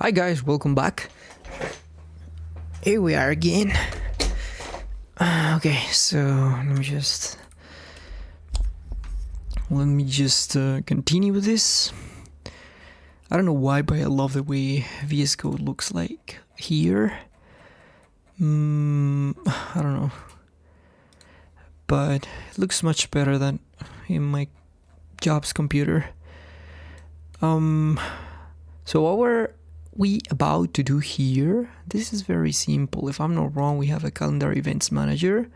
Hi guys, welcome back. Here we are again. Okay, so let me just continue with this. I don't know why, but I love the way VS Code looks like here. I don't know, but it looks much better than in my job's computer. So what were we about to do here? This is very simple. If I'm not wrong, we have a calendar events manager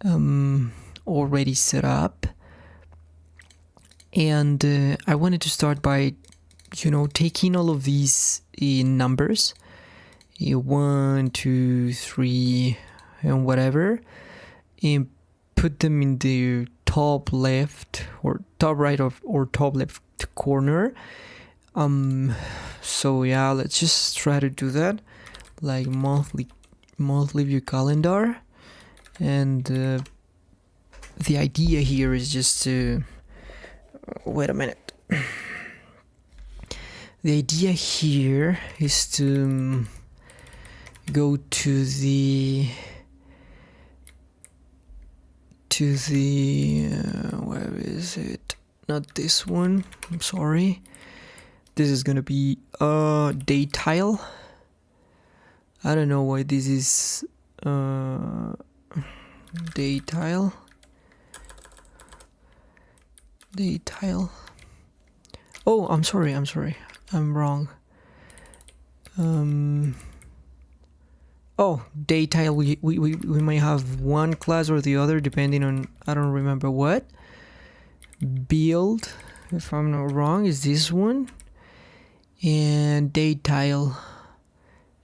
already set up, and I wanted to start by taking all of these numbers, 1, 2, 3 and whatever, and put them in the top left or top right or top left corner. So yeah, let's just try to do that, like monthly view calendar. And the idea here is just to wait a minute. The idea here is to go to the where is it? Not this one, I'm sorry. This is gonna be date tile. I don't know why this is date tile. Oh, I'm sorry, I'm wrong. Oh, date tile. We might have one class or the other depending on, I don't remember what. Build, if I'm not wrong, is this one. And date tile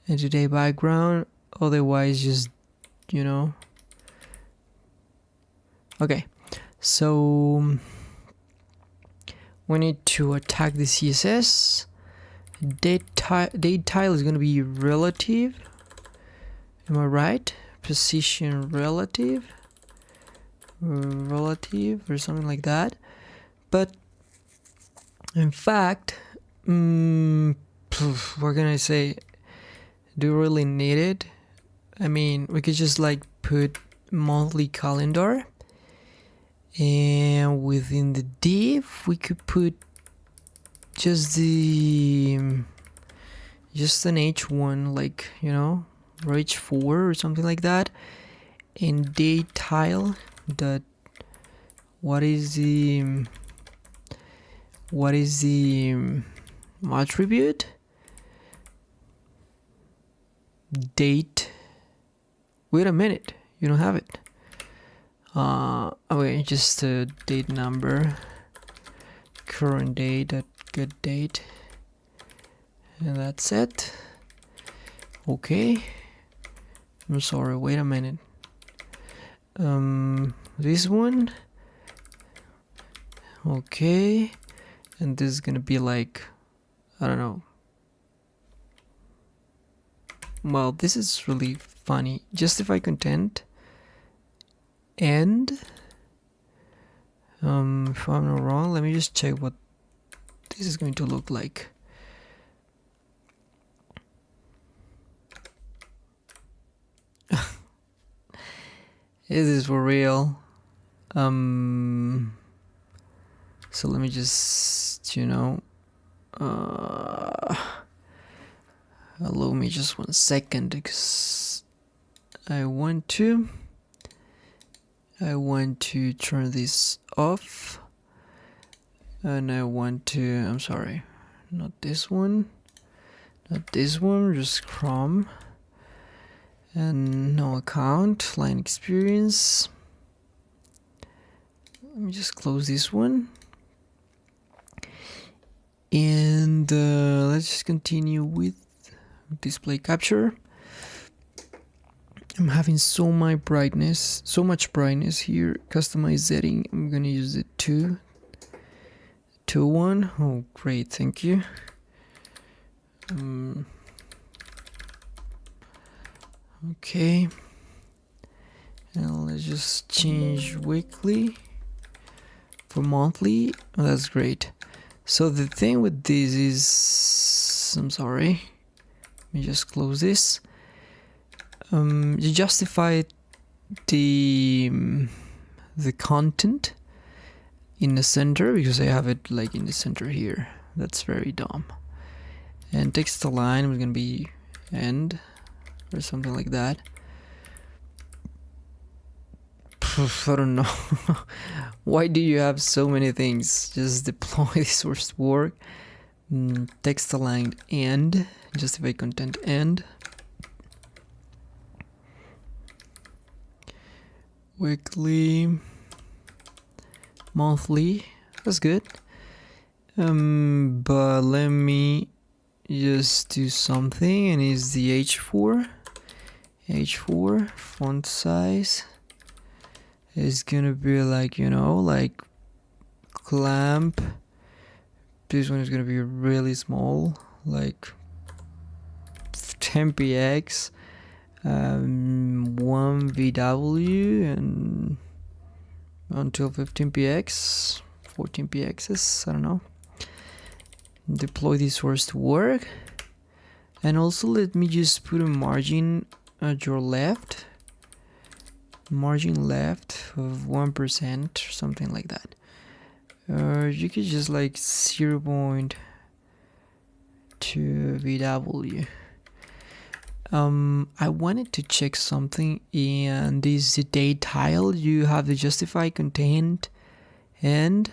and today background, otherwise just okay, so we need to attack the CSS. Date tile is going to be relative, am I right? Position relative or something like that, but in fact, what can I say? Do we really need it? I mean, we could just like put monthly calendar, and within the div we could put just an H1, like or H4 or something like that. And date tile that what is the attribute? Date. Wait a minute, you don't have it. Okay, just a date number, current date, get date, and that's it. Okay, I'm sorry, wait a minute. This one. Okay, and this is gonna be like, I don't know. Well, this is really funny. Justify content. And if I'm not wrong, let me just check what this is going to look like. Is this for real? So let me just allow me just 1 second, because I want to turn this off, and I want to, I'm sorry, not this one, just Chrome, and no account, line experience. Let me just close this one, and let's just continue with display capture. I'm having so much brightness here. Customize setting, I'm gonna use it 2:1. Oh great, thank you. Okay, and let's just change weekly for monthly. Oh, that's great. So the thing with this is this. I'm sorry. Let me just close this. You justify the content in the center because I have it like in the center here. That's very dumb. And text align was gonna be end or something like that. I don't know. Why do you have so many things? Just deploy this source to work. Text aligned end. Justify content end. Weekly. Monthly. That's good. But let me just do something, and it's the H4 font size is gonna be like, you know, like clamp. This one is gonna be really small, like 10px, 1 VW, and until 15px, 14px's, I don't know. Deploy this source to work, and also let me just put a margin at your left, margin left of 1% or something like that. You could just like 0.2 VW. I wanted to check something in this date tile. You have the justify content end,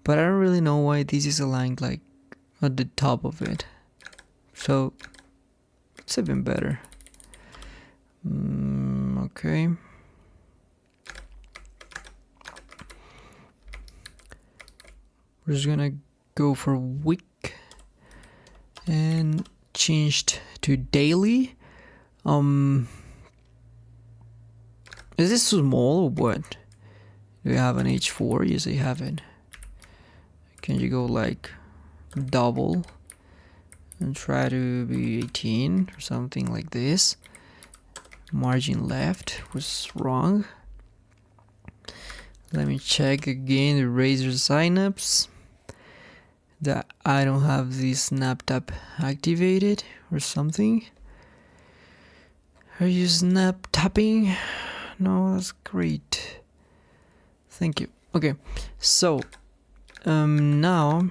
but I don't really know why this is aligned like at the top of it. So it's even better. Okay. We're just gonna go for week and changed to daily. Is this too small or what? Do you have an H4? Yes, I have it. Can you go like double and try to be 18 or something like this? Margin left was wrong. Let me check again the Razor signups. That I don't have the snap tap activated or something. Are you snap tapping? No, that's great. Thank you. Okay, so now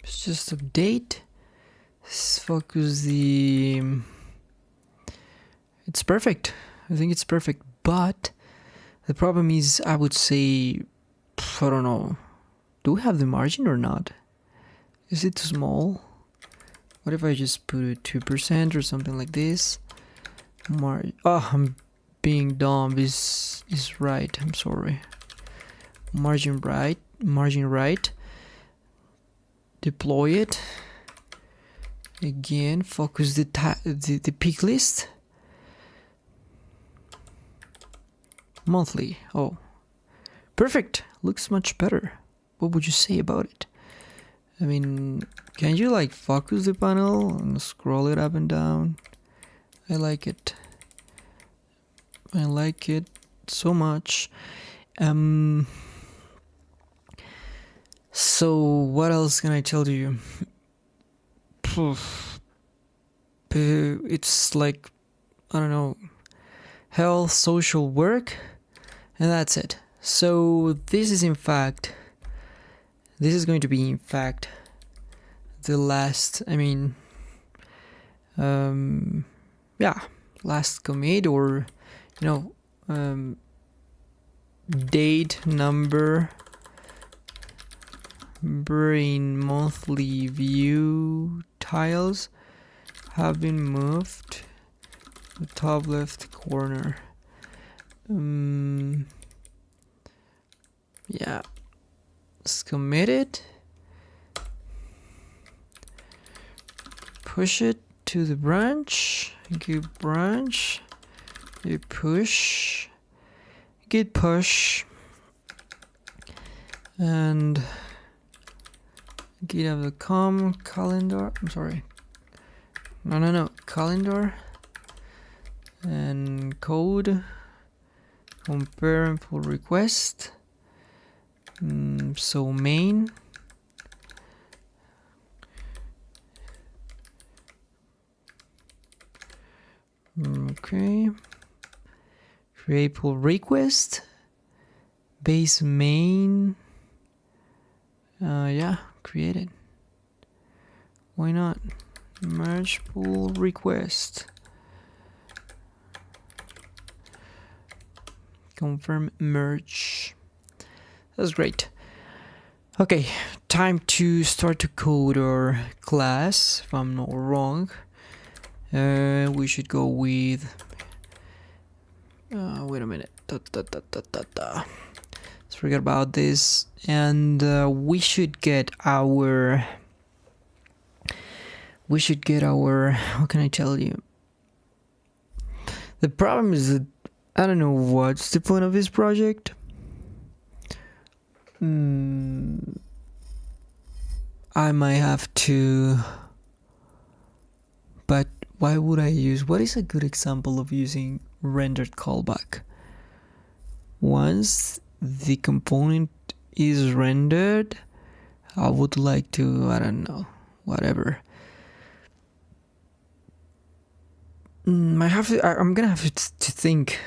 let's just update. Let's focus the. It's perfect. I think it's perfect, but the problem is, I would say, I don't know. Do we have the margin or not? Is it too small? What if I just put it 2% or something like this? Oh, I'm being dumb. This is right. I'm sorry. Margin right. Deploy it. Again, focus the peak list. Monthly. Oh, perfect. Looks much better. What would you say about it? I mean, can you like focus the panel and scroll it up and down? I like it. I like it so much. So what else can I tell you? It's like, I don't know, health, social work, and that's it. So this is going to be in fact the last, last commit, or date number in monthly view tiles have been moved to the top left corner. Let's commit it, push it to the branch, git branch, git push, and github.com calendar. I'm sorry. No. Calendar and code. Compare and pull request. So main Okay. Create pull request. Base main. Yeah, create it. Why not? Merge pull request. Confirm merge. That's great. Okay, time to start to code our class, if I'm not wrong. We should go with... wait a minute. Let's forget about this. And we should get our... How can I tell you? The problem is that I don't know what's the point of this project. I might have to, but why would I use, what is a good example of using rendered callback? Once the component is rendered, I would like to, I don't know, whatever. I'm gonna have to think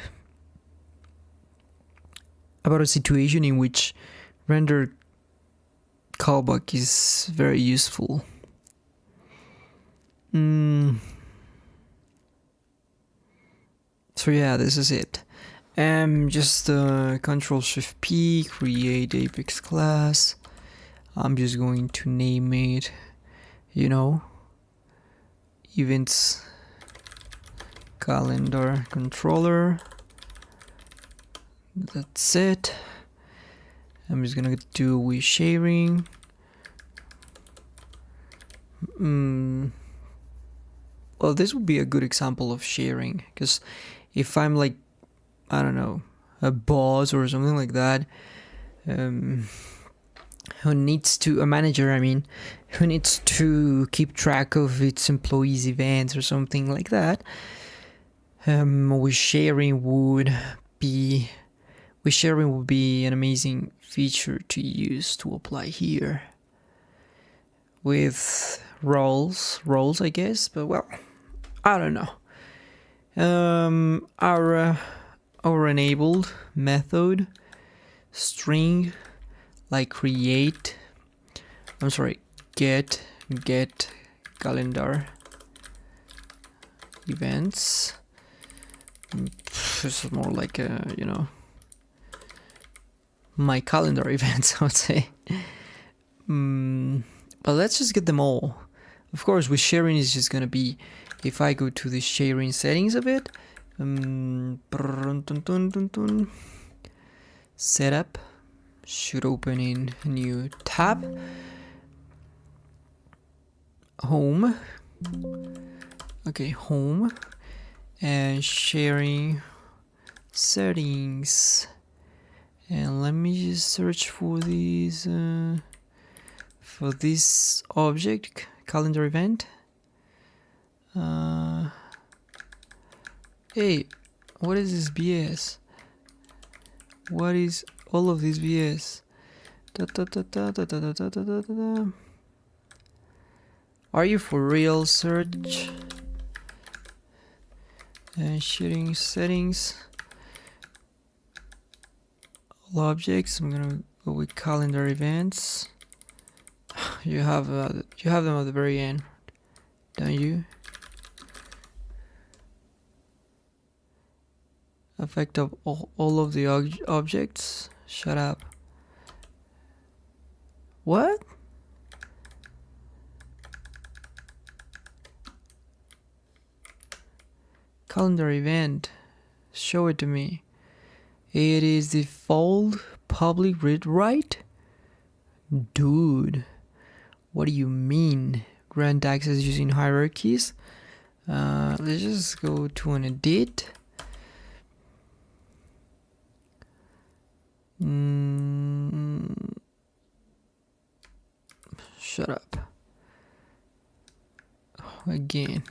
about a situation in which rendered callback is very useful. So yeah, this is it. Just Control Shift P, create Apex class. I'm just going to name it, events calendar controller. That's it. I'm just gonna do with sharing. Well, this would be a good example of sharing, because if I'm like, I don't know, a boss or something like that, who needs to, a manager, I mean, who needs to keep track of its employees' events or something like that, with sharing would be an amazing feature to use to apply here. With roles, I guess, but well, I don't know. Our enabled method string like get calendar events. This is more like a, my calendar events, I would say. But let's just get them all. Of course, with sharing is just gonna be, if I go to the sharing settings of it, setup should open in a new tab. Home. Okay, home and sharing settings. And let me just search for these for this object calendar event. Hey, what is this BS? What is all of this BS? Are you for real? Search and sharing settings. All objects. I'm gonna go with calendar events. You have them at the very end, don't you? Effect of all of the objects. Shut up. What? Calendar event. Show it to me. It is default public read write? Dude, what do you mean? Grant access using hierarchies? Let's just go to an edit. Shut up. Again.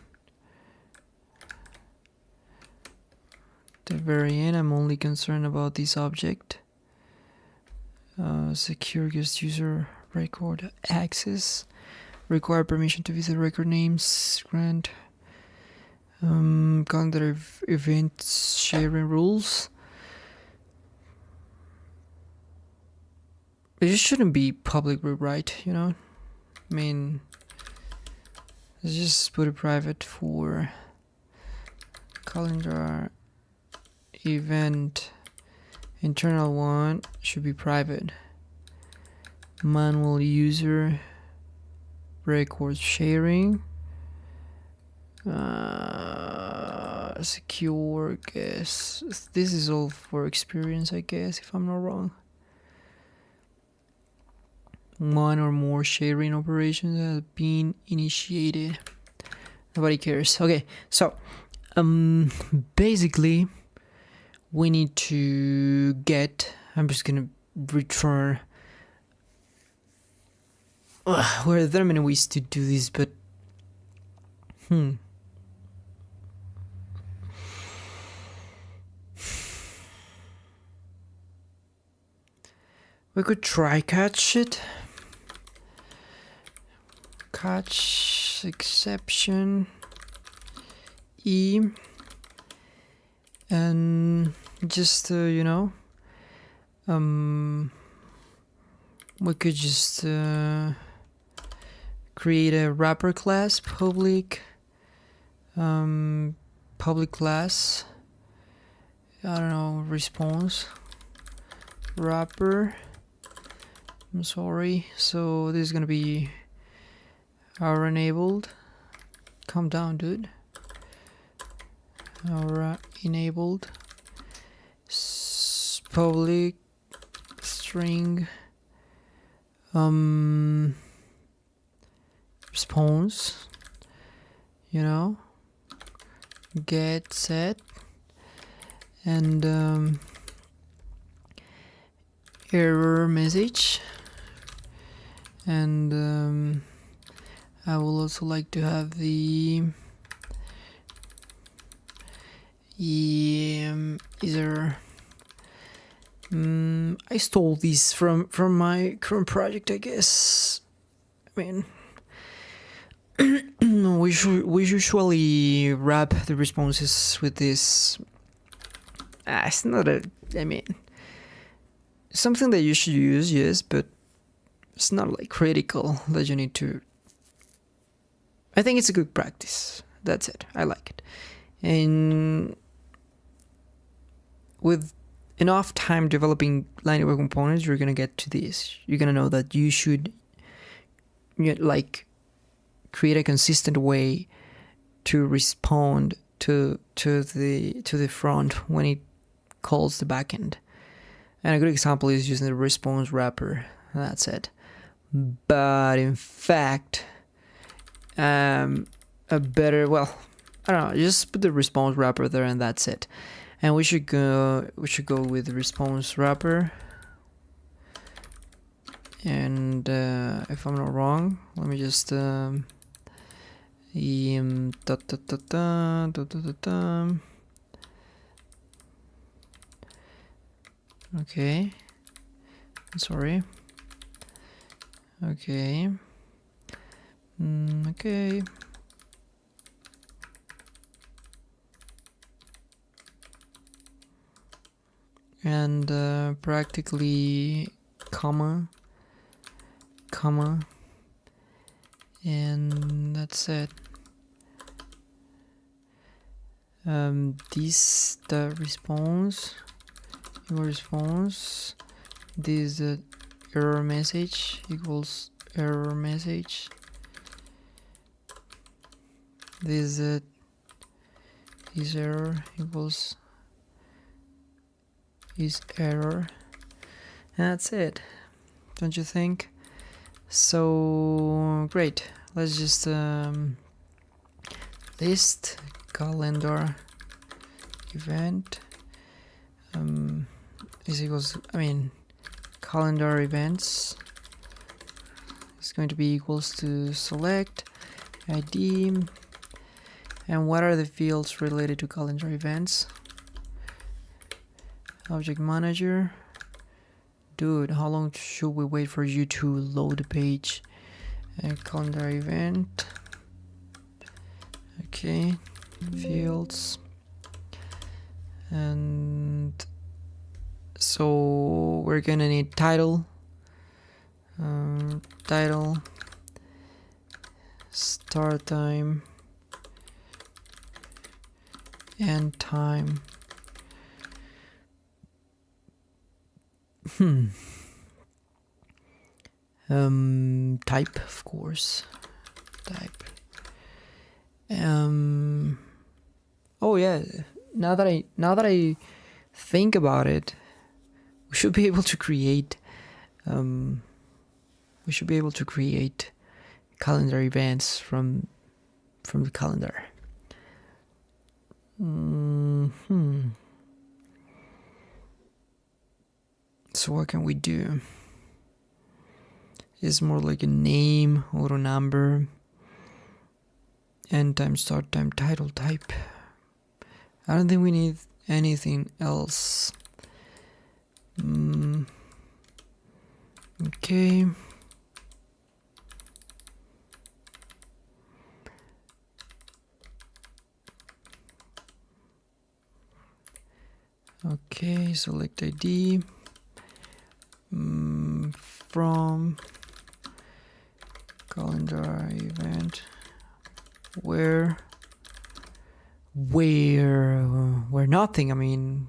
At the very end, I'm only concerned about this object. Secure guest user record access. Require permission to visit record names. Grant. Calendar events sharing rules. It just shouldn't be public, right? You know, I mean, let's just put it private for calendar event. Internal one should be private. Manual user record sharing. Secure, guess. This is all for experience, I guess, if I'm not wrong. One or more sharing operations have been initiated. Nobody cares. Okay, so basically we need to get, I'm just gonna return. Well, there are many ways to do this, but we could try catch it. Catch exception E, and just you know, we could just create a wrapper class, public class, I don't know, response wrapper. I'm sorry, so this is gonna be our enabled. Calm down, dude. Our enabled public string response, you know, get set, and error message, and I will also like to have the either I stole these from my current project, I guess. I mean, we usually wrap the responses with this. It's not a, I mean, something that you should use, yes, but it's not like critical that you need to. I think it's a good practice. That's it. I like it. And with enough time developing line components, you're gonna get to this. You're gonna know that you should like create a consistent way to respond to the front when it calls the backend. And a good example is using the response wrapper. That's it. But in fact, a better, well, I don't know, just put the response wrapper there and that's it. And we should go with the response wrapper. And if I'm not wrong, let me just okay, sorry. Okay. Okay. And practically comma, and that's it. This the response, your response. This error message equals error message. This is error equals is error, and that's it, don't you think? So great. Let's just list calendar event is equals, I mean, calendar events is going to be equals to select ID. And what are the fields related to calendar events? Object manager. Dude, how long should we wait for you to load the page? Calendar event. Okay. fields. And so we're gonna need title, start time, end time. Type, of course. Type. Oh yeah. Now that I think about it, we should be able to create. Calendar events from the calendar. So what can we do? It's more like a name, auto number, end time, start time, title, type. I don't think we need anything else. Okay. Okay, select ID. From calendar event where nothing. I mean,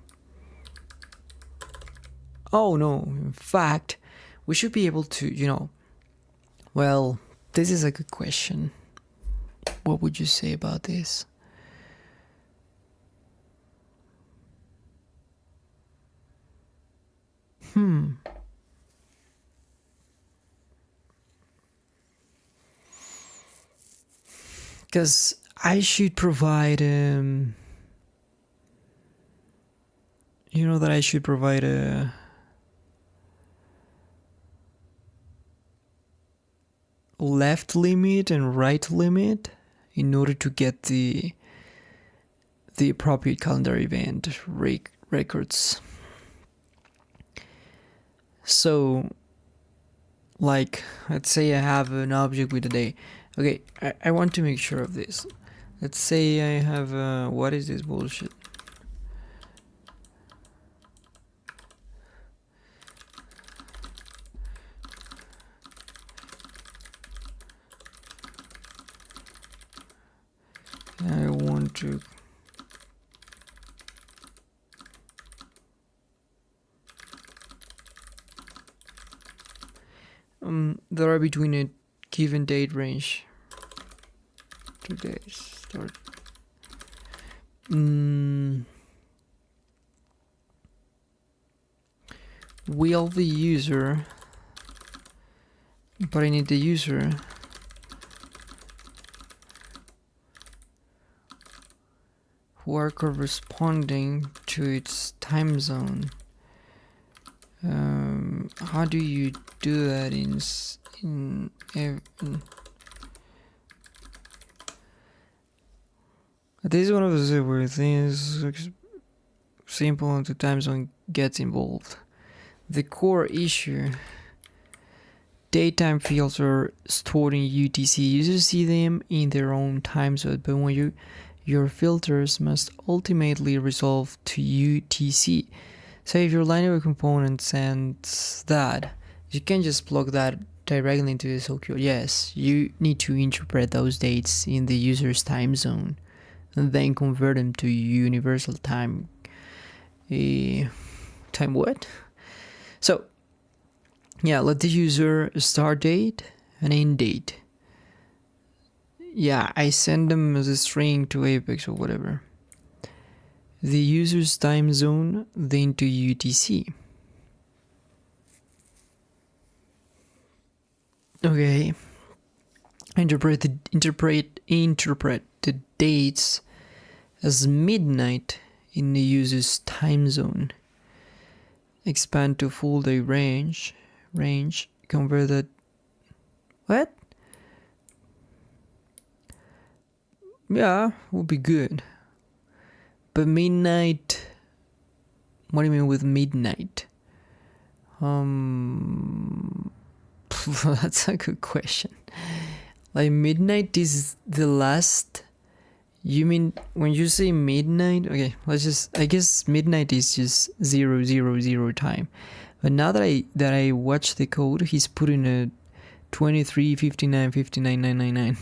oh no, in fact we should be able to, well, this is a good question. What would you say about this? Because I should provide that I should provide a left limit and right limit in order to get the appropriate calendar event records. So, like, let's say I have an object with a day. Okay, I want to make sure of this. Let's say I have what is this bullshit? I want to there are between a given date range. 2 days start. Will the user, but I need the user who are corresponding to its time zone. How do you do that in this is one of the weird things. Simple and the time zone gets involved. The core issue: daytime fields are stored in UTC. Users see them in their own time zone, but when your filters must ultimately resolve to UTC. So if your linear component sends that, you can just plug that directly into the SQL. Yes, you need to interpret those dates in the user's time zone and then convert them to universal time. Time what? So, yeah, let the user start date and end date. Yeah, I send them as a string to Apex or whatever. The user's time zone, then to UTC. Okay. Interpret the dates as midnight in the user's time zone. Expand to full day range. Convert that. What? Yeah, would be good. But midnight. What do you mean with midnight? That's a good question. Like midnight is the last You mean when you say midnight? Okay, I guess midnight is just 000 time. But now that I watch the code, he's putting a 23, 59, 59, 999.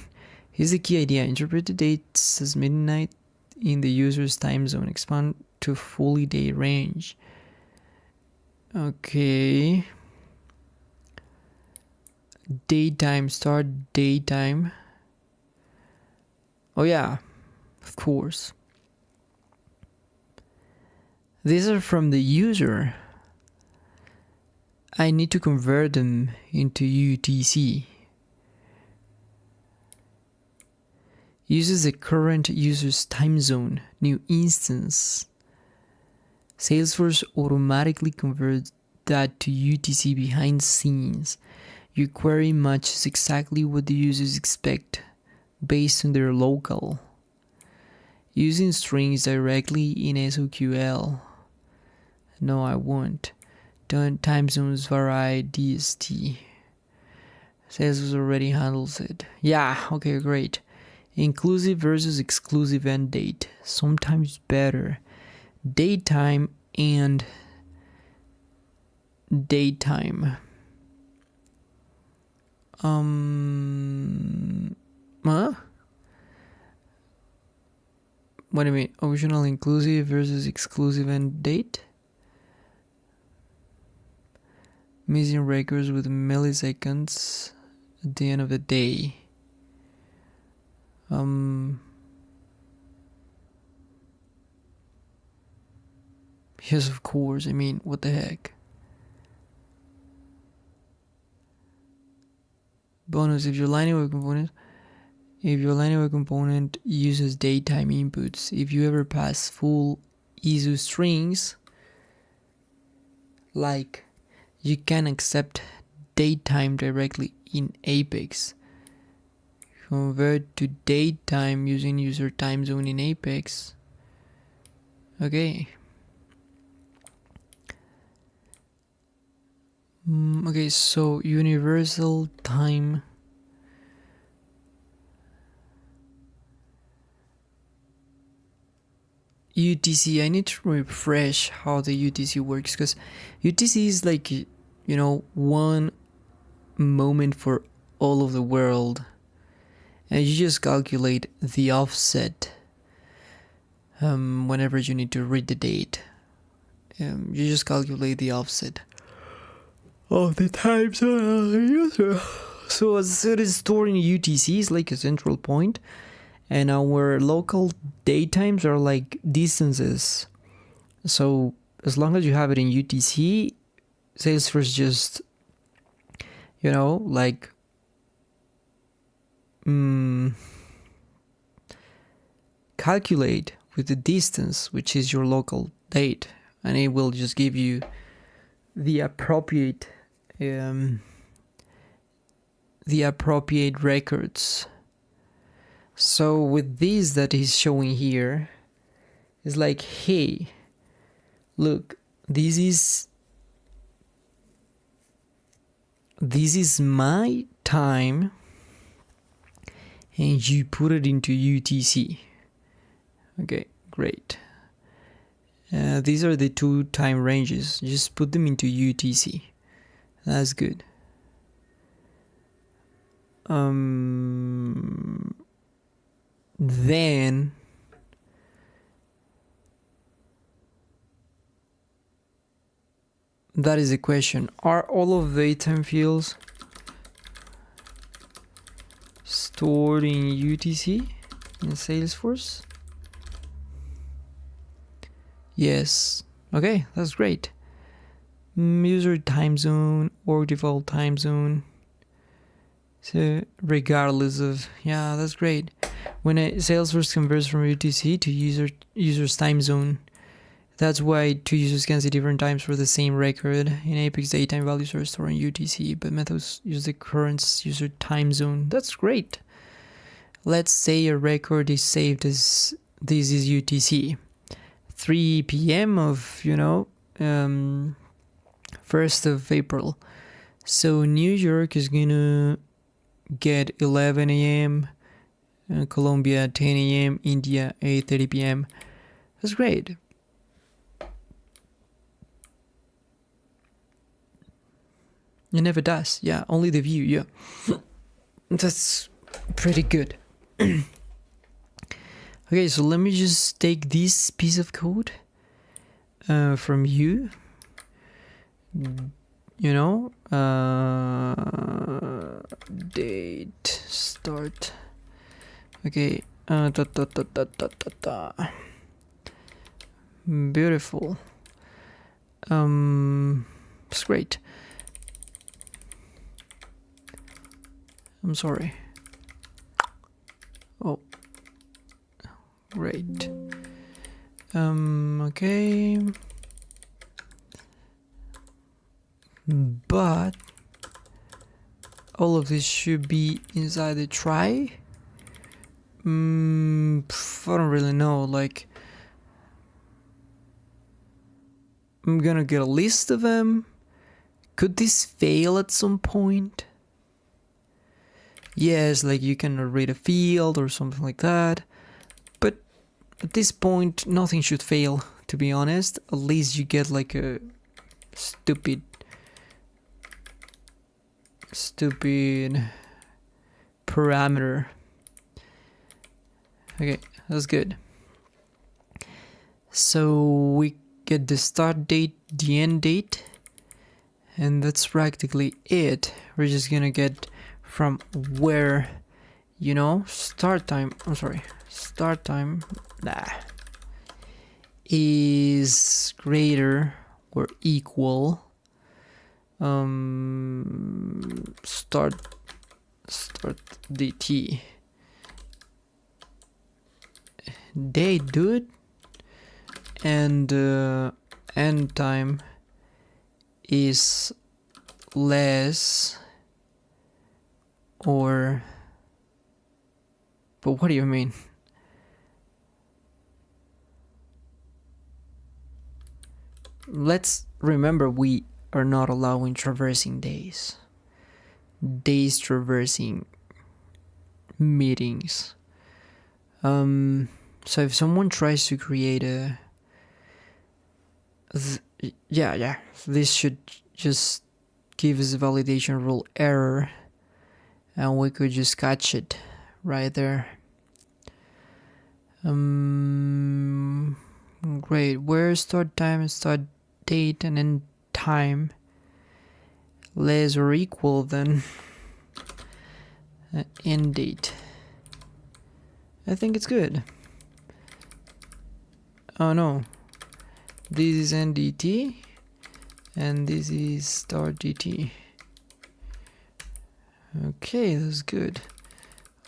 Here's the key idea. Interpret the dates as midnight in the user's time zone. Expand to fully day range. Okay. Daytime, start daytime. Oh yeah, of course. These are from the user. I need to convert them into UTC. Uses the current user's time zone, new instance. Salesforce automatically converts that to UTC behind scenes. Your query matches exactly what the users expect based on their local. Using strings directly in SOQL. No, I won't. Don't time zones vary DST. Salesforce already handles it. Yeah, okay, great. Inclusive versus exclusive end date. Sometimes better. Daytime and daytime. Huh? What do you mean? Optional inclusive versus exclusive end date? Missing records with milliseconds at the end of the day. Yes, of course. I mean, what the heck? Bonus: if your line away component uses daytime inputs, if you ever pass full ISO strings, like you can accept daytime directly in Apex. Convert to daytime using user time zone in Apex. Okay. Okay, so universal time. UTC, I need to refresh how the UTC works, because UTC is like, one moment for all of the world, and you just calculate the offset whenever you need to read the date. You just calculate the offset of the times of the user. So as it is stored in UTC, it's like a central point, and our local date times are like distances. So as long as you have it in UTC, Salesforce just, calculate with the distance, which is your local date, and it will just give you the appropriate records. So with this that he's showing here, it's like, hey, look, this is my time, and you put it into UTC. Okay, great. These are the two time ranges. Just put them into UTC. That's good. Then that is the question. Are all of the time fields stored in UTC in Salesforce? Yes. Okay, that's great. User time zone or default time zone. So regardless of, yeah, that's great. When Salesforce converts from UTC to user's time zone, that's why two users can see different times for the same record. In Apex, daytime values are stored in UTC, but methods use the current user time zone. That's great. Let's say a record is saved as this is UTC. 3 p.m. of, 1st of April. So New York is gonna get 11 a.m. Colombia 10 a.m., India 8:30 p.m. That's great. It never does. Yeah, only the view. Yeah, that's pretty good. Okay, so let me just take this piece of code from you. You know, date start. Okay. Beautiful. It's great. I'm sorry. Oh, great. Okay. But all of this should be inside the try. I don't really know. Like, I'm gonna get a list of them. Could this fail at some point? Yes, like you can read a field or something like that. But at this point, nothing should fail, to be honest. At least you get like a stupid parameter. Okay, that's good. So we get the start date, the end date, and that's practically it. We're just gonna get from where, you know, start time is greater or equal start dt date, dude, and end time is less or, but what do you mean? Let's remember we are not allowing traversing days traversing meetings. So if someone tries to create this should just give us a validation rule error, and we could just catch it right there. Great. Where start time, start date, and end time less or equal than end date. I think it's good. Oh no, this is end dt and this is start dt. Okay, that's good.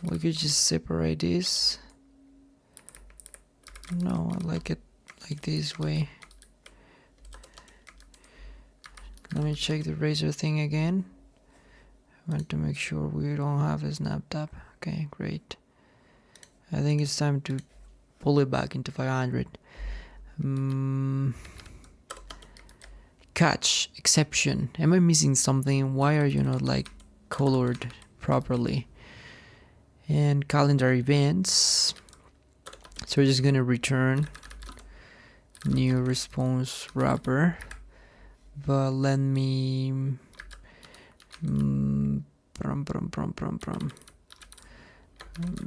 We could just separate this. No, I like it like this way. Let me check the razor thing again. I want to make sure we don't have a snap tap. Okay, great. I think it's time to pull it back into 500. Catch, exception. Am I missing something? Why are you not like colored properly? And calendar events. So we're just gonna return new response wrapper. But let me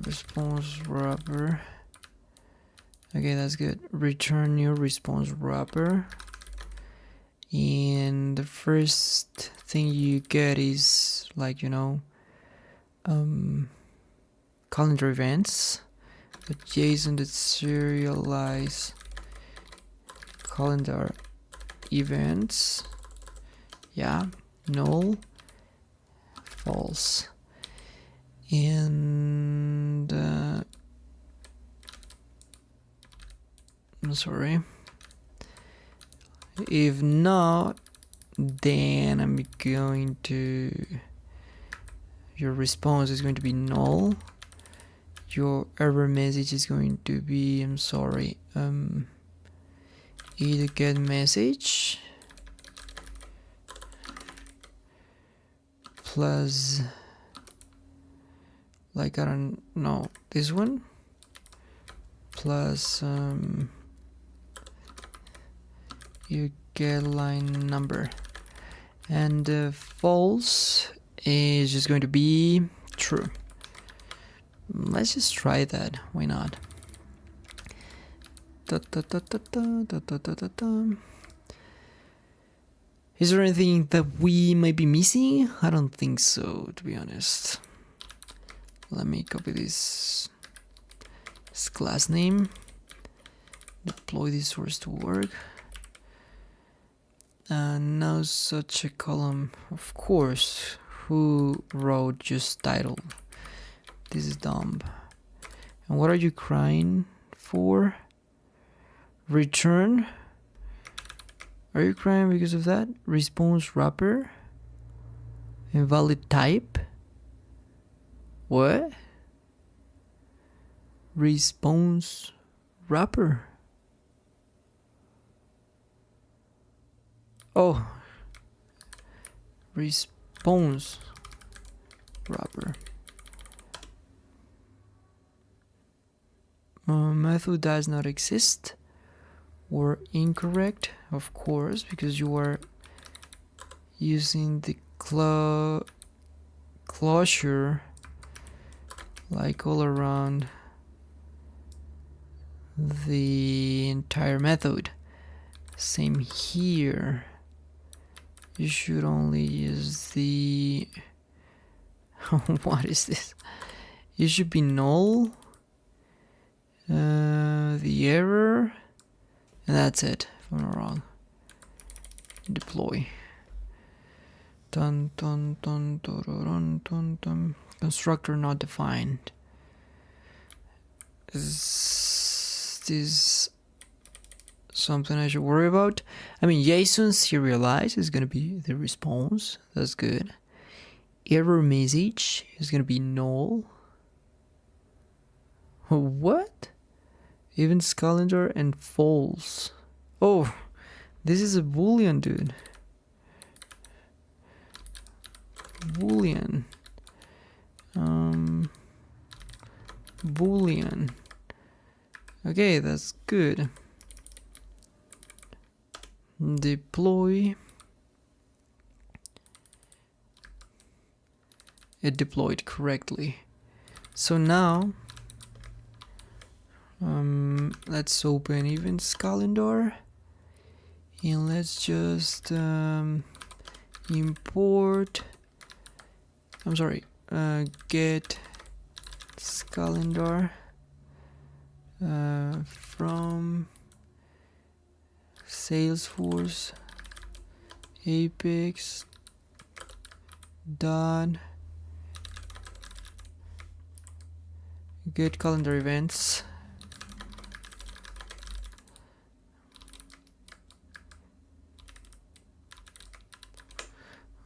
response wrapper. Okay, that's good. Return new response wrapper, and the first thing you get is like, you know, calendar events, but JSON that serialize calendar events. Yeah, null, false. And I'm sorry, if not, then I'm going to, your response is going to be null, your error message is going to be, I'm sorry, either get message plus like, I don't know, this one plus you get line number, and false is just going to be true. Let's just try that, why not? Is there anything that we might be missing? I don't think so, to be honest. Let me copy this class name, deploy this source to work, and now such a column, of course. Who wrote just title? This is dumb. And what are you crying for? Return? Are you crying because of that? Response wrapper? Invalid type? What? Response wrapper? Oh, response wrapper. Method does not exist, or incorrect, of course, because you are using the closure like all around the entire method. Same here. You should only use the what is this? You should be null, the error, and that's it, if I'm not wrong. Deploy. Dun dun dun dun dun dun dun. Constructor not defined. Is this something I should worry about? I mean, JSON serialize is gonna be the response. That's good. Error message is gonna be null. What? Events calendar and false. Oh, this is a boolean, dude. Boolean. Boolean. Okay, that's good. Deploy. It deployed correctly. So now let's open events calendar and let's just import, I'm sorry, get calendar from Salesforce Apex dot get calendar events.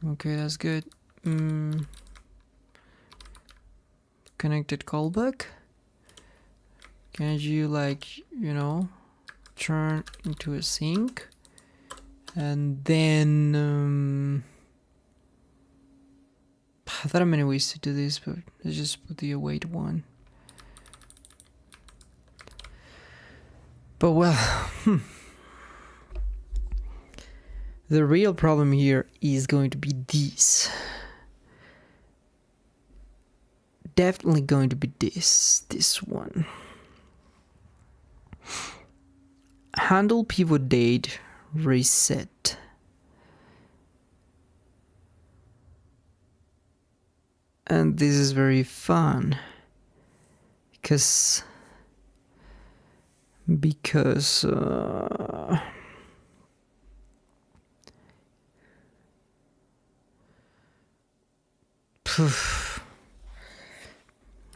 Okay, that's good. Connected callback. Can you, like, you know, turn into a sync, and then there are many ways to do this, but let's just put the await one. But well, the real problem here is going to be this. Definitely going to be this one. Handle pivot date reset. And this is very fun because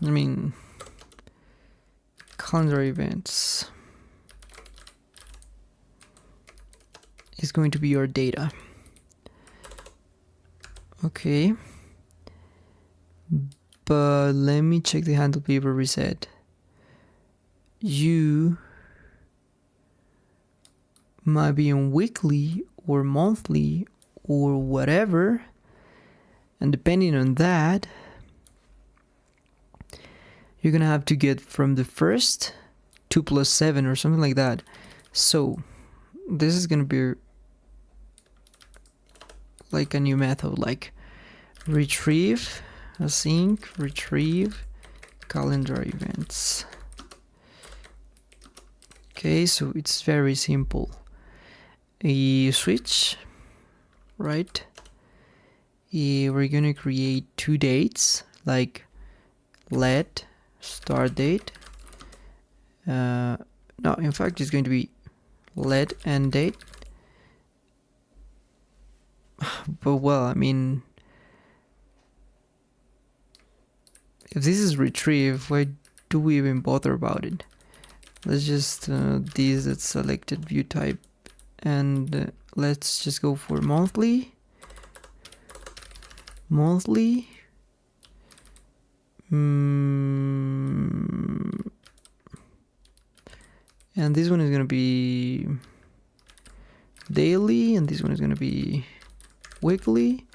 I mean, calendar events is going to be your data. Okay. But let me check the handle pivot reset. You might be on weekly or monthly or whatever, and depending on that, you're gonna have to get from the first 2 plus 7 or something like that. So this is gonna be like a new method, like retrieve async retrieve calendar events. Okay, so it's very simple. A switch, right? We're gonna create 2 dates, like let start date. No, in fact, it's going to be let end date. But well, I mean, if this is retrieve, why do we even bother about it? Let's just these that selected view type, and let's just go for monthly. And this one is gonna be daily, and this one is gonna be weekly,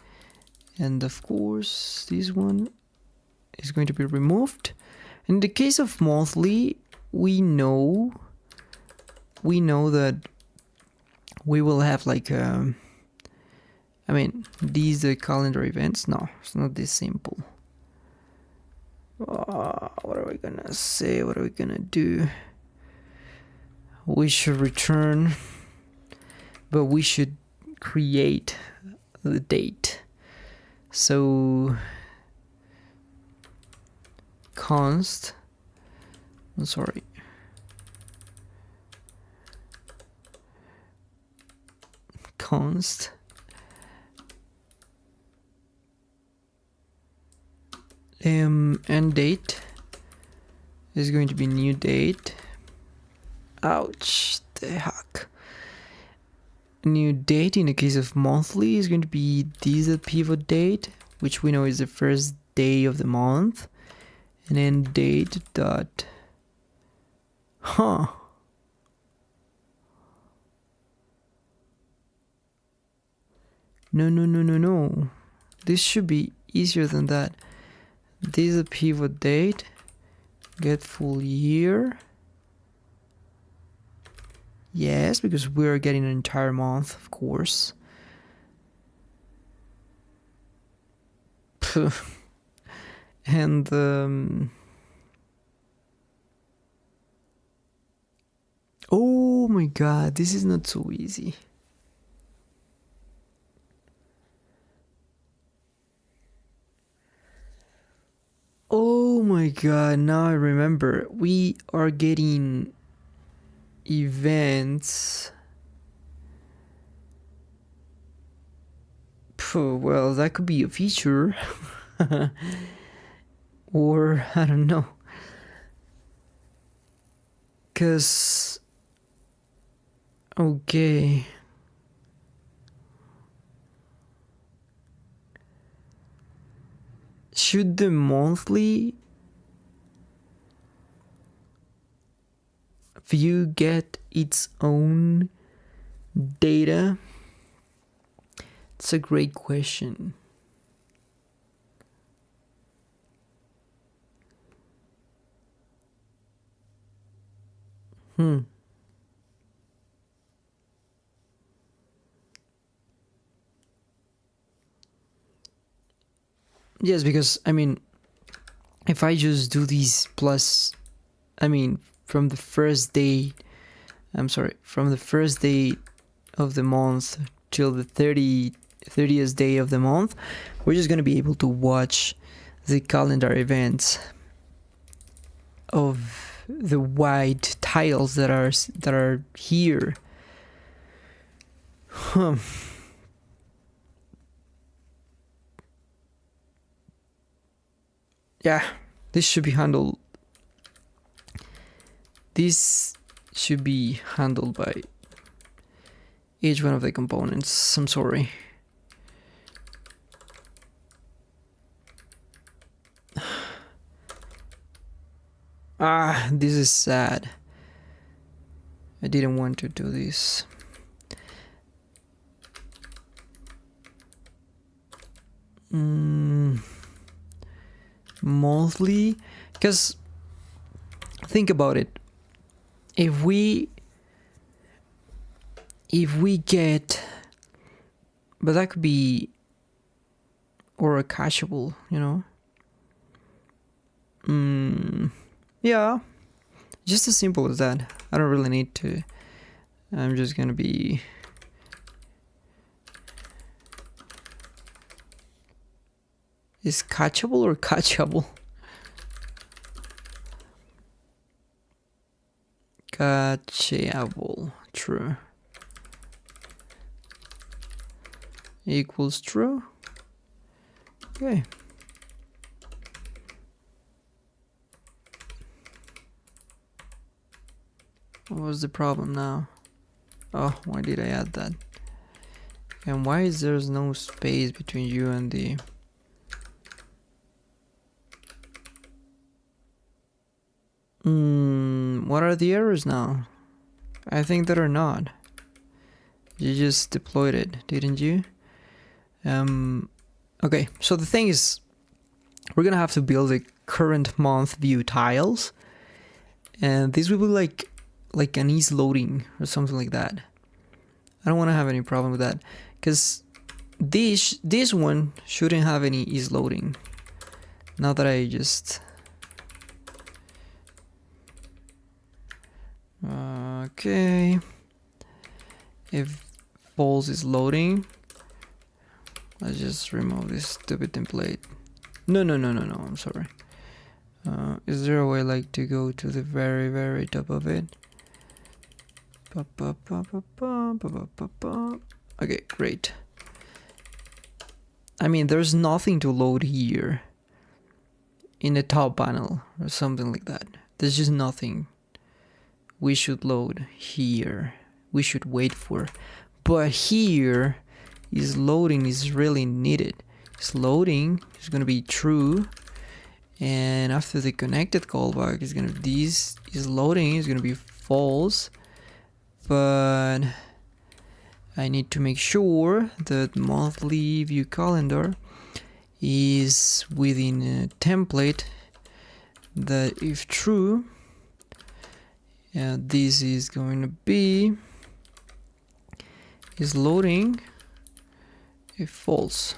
and of course this one is going to be removed. In the case of monthly, we know that we will have like I mean, these calendar events. No, it's not this simple. What are we gonna say? What are we gonna do? We should return, but we should create the date. So const end date is going to be new date. Ouch, the heck. New date in the case of monthly is going to be this pivot date, which we know is the first day of the month, and then date dot no, this should be easier than that. This is a pivot date, get full year. Yes, because we're getting an entire month, of course. And oh my god, this is not so easy. Oh my god, now I remember. We are getting events. Well, that could be a feature. Or, I don't know. Because, okay. Should the monthly view get its own data? It's a great question. Yes, because I mean, if I just do these plus, I mean, from the first day of the month till the 30th day of the month, we're just going to be able to watch the calendar events of the white tiles that are here. Yeah, this should be handled. This should be handled by each one of the components. I'm sorry. This is sad. I didn't want to do this. Monthly, because think about it. If we get, but that could be, or a cacheable, you know. Yeah, just as simple as that. I don't really need to. I'm just gonna be. Is catchable or catchable? Catchable, true. Equals true. Okay. What was the problem now? Oh, why did I add that? And why is there no space between you and the... what are the errors now? I think that are not. You just deployed it, didn't you? Okay, so the thing is, we're gonna have to build a current month view tiles, and this will be like an ease loading or something like that. I don't want to have any problem with that, because this one shouldn't have any ease loading. Now that I just okay, if false is loading, let's just remove this stupid template. No, I'm sorry. Is there a way like to go to the very top of it? Okay, great. I mean, there's nothing to load here in the top panel or something like that. There's just nothing we should load here. We should wait for. But here is loading is really needed. It's loading is gonna be true, and after the connected callback is gonna this is loading is gonna be false. But I need to make sure that monthly view calendar is within a template that if true, this is going to be is loading if false.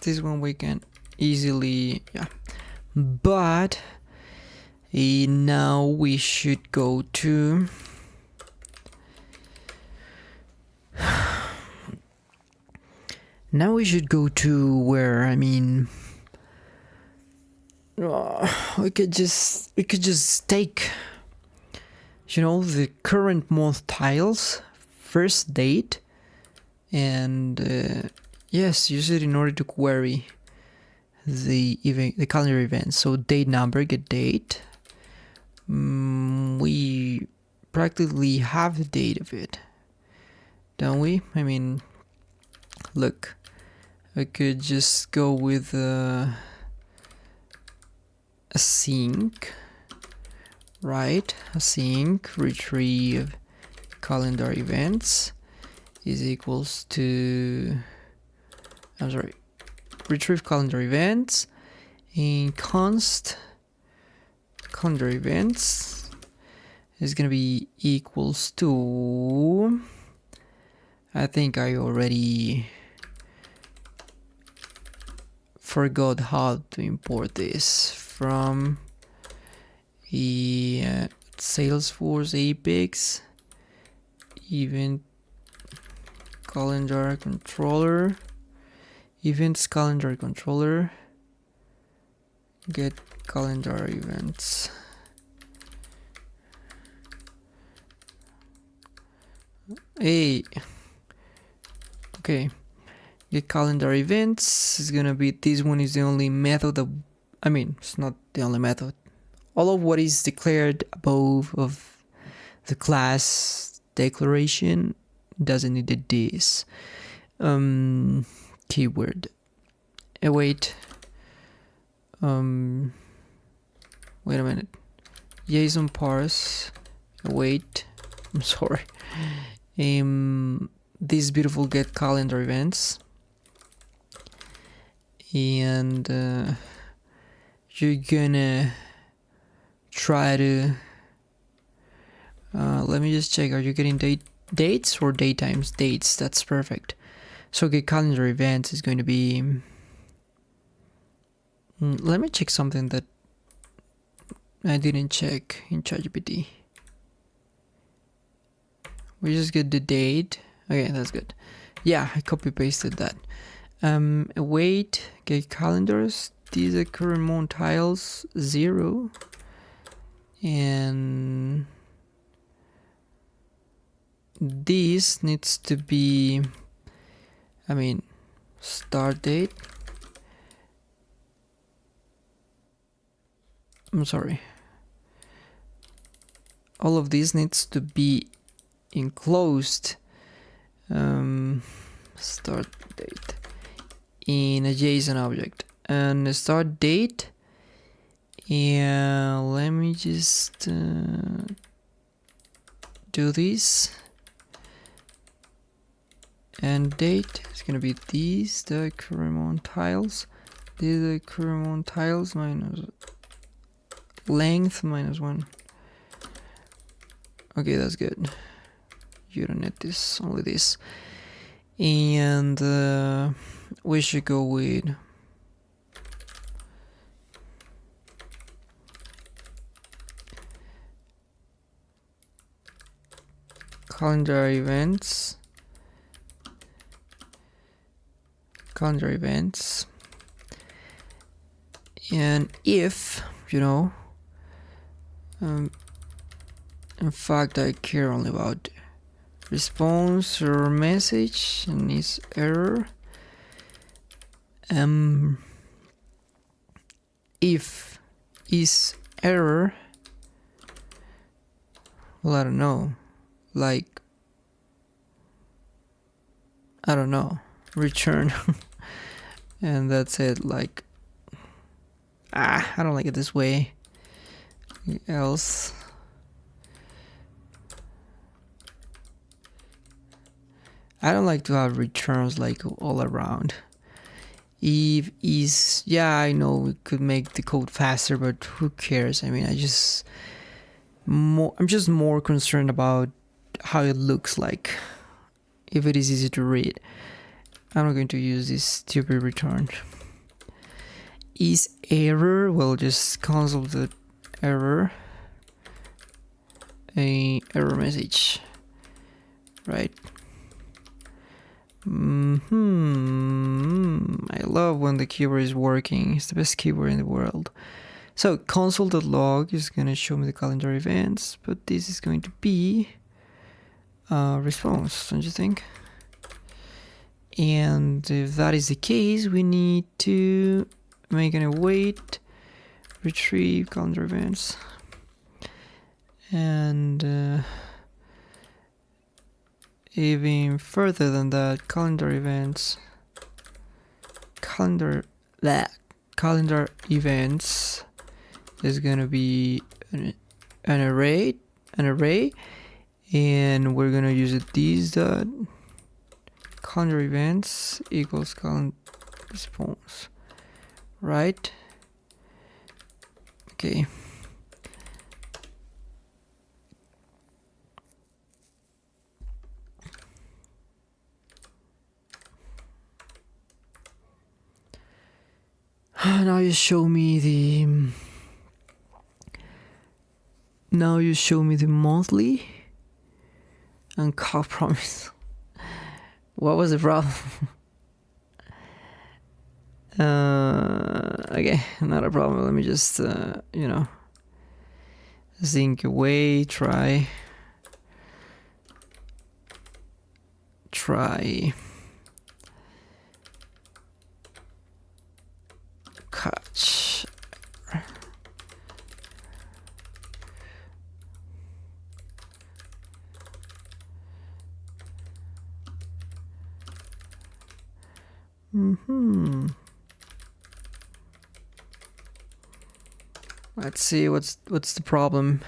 This one we can easily, yeah. But now we should go to where, I mean, we could just take, you know, the current month tiles, first date, and yes, use it in order to query the calendar event. So date number, get date. We practically have the date of it, don't we? I mean, look, I could just go with async, right? Async retrieve calendar events is equals to, I'm sorry, retrieve calendar events in const calendar events is gonna be equals to, I think I already forgot how to import this from the Salesforce Apex event calendar controller, events calendar controller, get calendar events. Hey, okay, get calendar events is gonna be, this one is the only method that, I mean, it's not the only method. All of what is declared above of the class declaration doesn't need this. Keyword. Wait. Wait a minute. JSON parse. Wait. I'm sorry. this beautiful get calendar events, and you're gonna try to let me just check. Are you getting dates or daytimes? Dates. That's perfect. So get calendar events is going to be. Let me check something that I didn't check in ChatGPT. We just get the date. Okay, that's good. Yeah, I copy pasted that. Await get calendars. These are current month tiles 0, and this needs to be, I mean, start date. I'm sorry. All of this needs to be enclosed start date in a JSON object, and the start date, and let me just do this, and date is gonna be these, the current month tiles. These are the current month tiles minus length -1. Okay, that's good. You don't need this, only this. And we should go with calendar events. And if, in fact, I care only about response or message and its error. If is error, well, I don't know, like, I don't know, return. And that's it. Like, I don't like it this way. Else, I don't like to have returns like all around. If is, yeah, I know we could make the code faster, but who cares? I mean, I'm just more concerned about how it looks like. If it is easy to read, I'm not going to use this stupid return. Is error, well, just console the error, a error message, right? I love when the keyword is working. It's the best keyword in the world. So console.log is going to show me the calendar events, but this is going to be response, don't you think? And if that is the case, we need to make an await, retrieve calendar events, and even further than that, calendar events, calendar events is gonna be an array, and we're gonna use it these dot calendar events equals calendar response, right? Okay. Now you show me the monthly and call promise. What was the problem? Okay, not a problem. Let me just think away, try catch. Let's see what's the problem.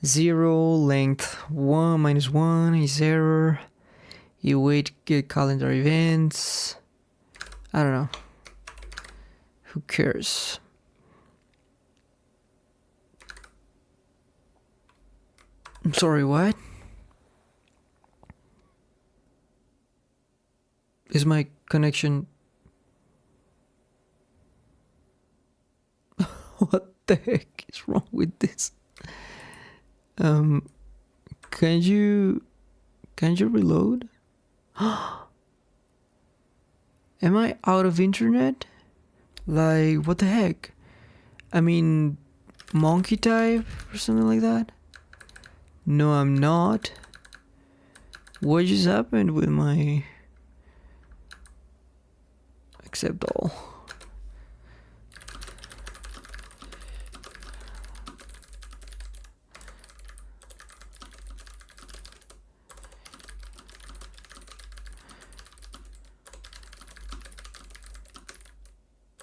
0 length 1 -1 is error. You wait, get calendar events. I don't know. Who cares? I'm sorry, what? Is my connection... What the heck is wrong with this? Can you reload? Am I out of internet? Like, what the heck? I mean, monkey type or something like that? No, I'm not. What just happened with my... Accept all.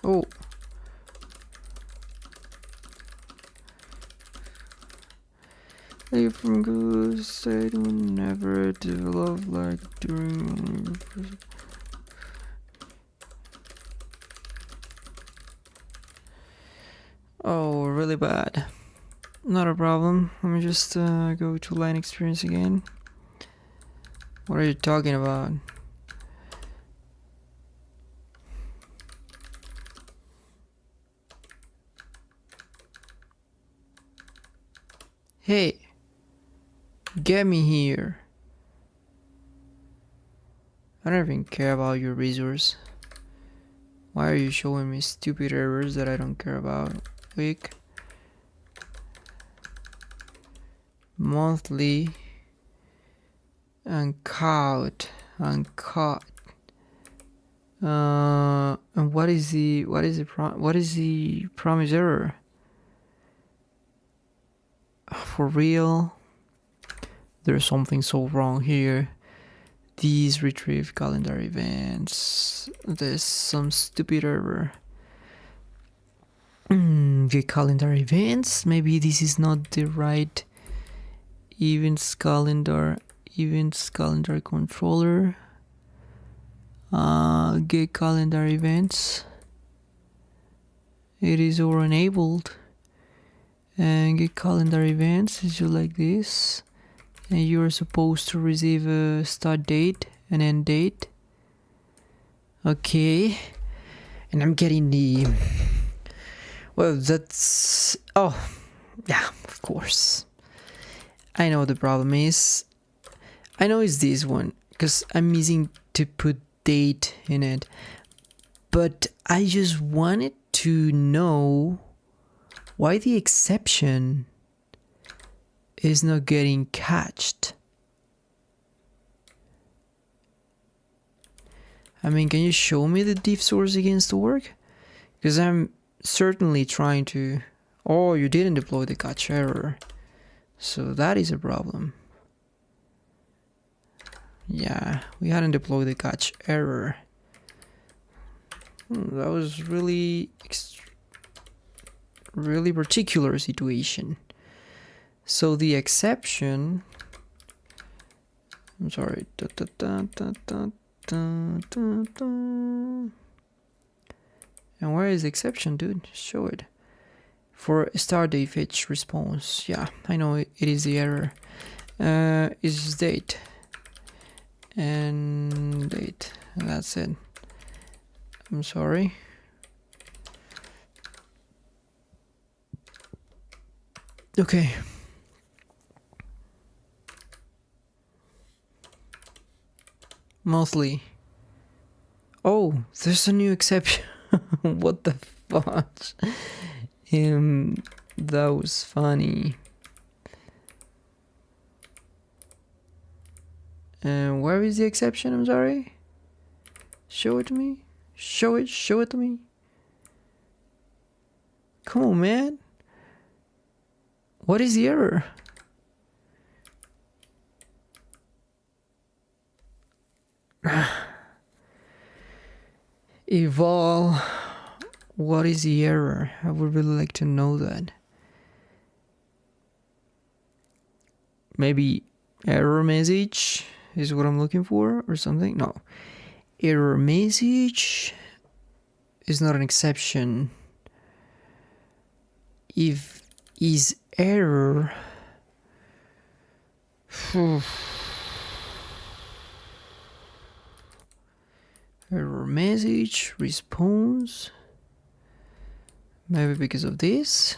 Oh. Leave from good state will never develop like during... Oh, really bad. Not a problem. Let me just go to line experience again. What are you talking about? Hey, get me here. I don't even care about your resource. Why are you showing me stupid errors that I don't care about? Week, monthly, uncut. And what is the promise error? For real? There's something so wrong here. These retrieve calendar events. There's some stupid error. Get calendar events. Maybe this is not the right events calendar controller. Get calendar events. It is all enabled. And get calendar events is just like this, and you are supposed to receive a start date and end date. Okay, and I'm getting the... Well, that's... Oh, yeah, of course. I know the problem is... I know it's this one, because I'm missing to put date in it. But I just wanted to know why the exception is not getting catched. I mean, can you show me the diff source against the work? Because I'm certainly trying to... Oh, you didn't deploy the catch error. So that is a problem. Yeah, we hadn't deployed the catch error. That was really particular situation. So the exception... I'm sorry. And where is the exception, dude? Show it. For start date fetch response. Yeah, I know it is the error. Is date. And date. And that's it. I'm sorry. Okay. Monthly. Oh, there's a new exception. What the fudge? That was funny. And where is the exception? I'm sorry. Show it to me. Show it to me. Come on, man. What is the error? Eval. What is the error? I would really like to know that. Maybe error message is what I'm looking for, or something. No, error message is not an exception. If is error, error message response, maybe because of this.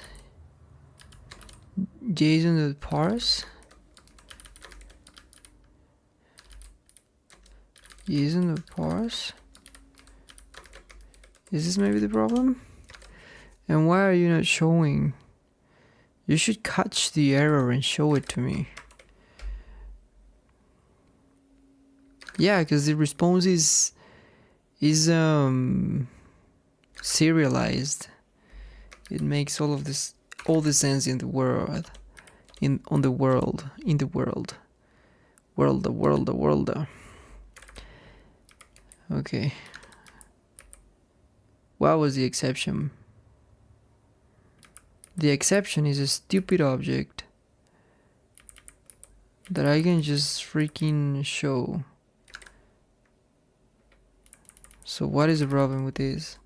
JSON.parse. JSON.parse. Is this maybe the problem? And why are you not showing? You should catch the error and show it to me. Yeah, because the response is serialized. It makes all the sense in the world. In the world. Okay. What was the exception? The exception is a stupid object that I can just freaking show. So what is the problem with this?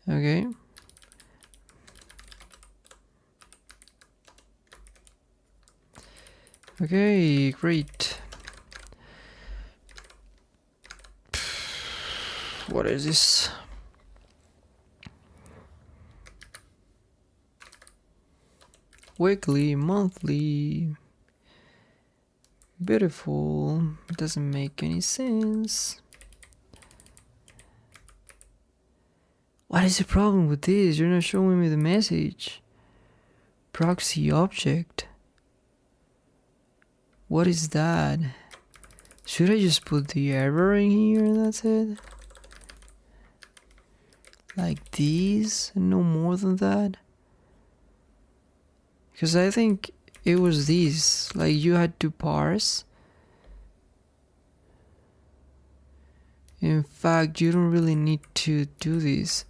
Okay. Okay, great. What is this? Weekly, monthly. Beautiful. Doesn't make any sense. What is the problem with this? You're not showing me the message. Proxy object. What is that? Should I just put the error in here and that's it? Like these and no more than that? Because I think it was these. Like you had to parse. In fact, you don't really need to do this.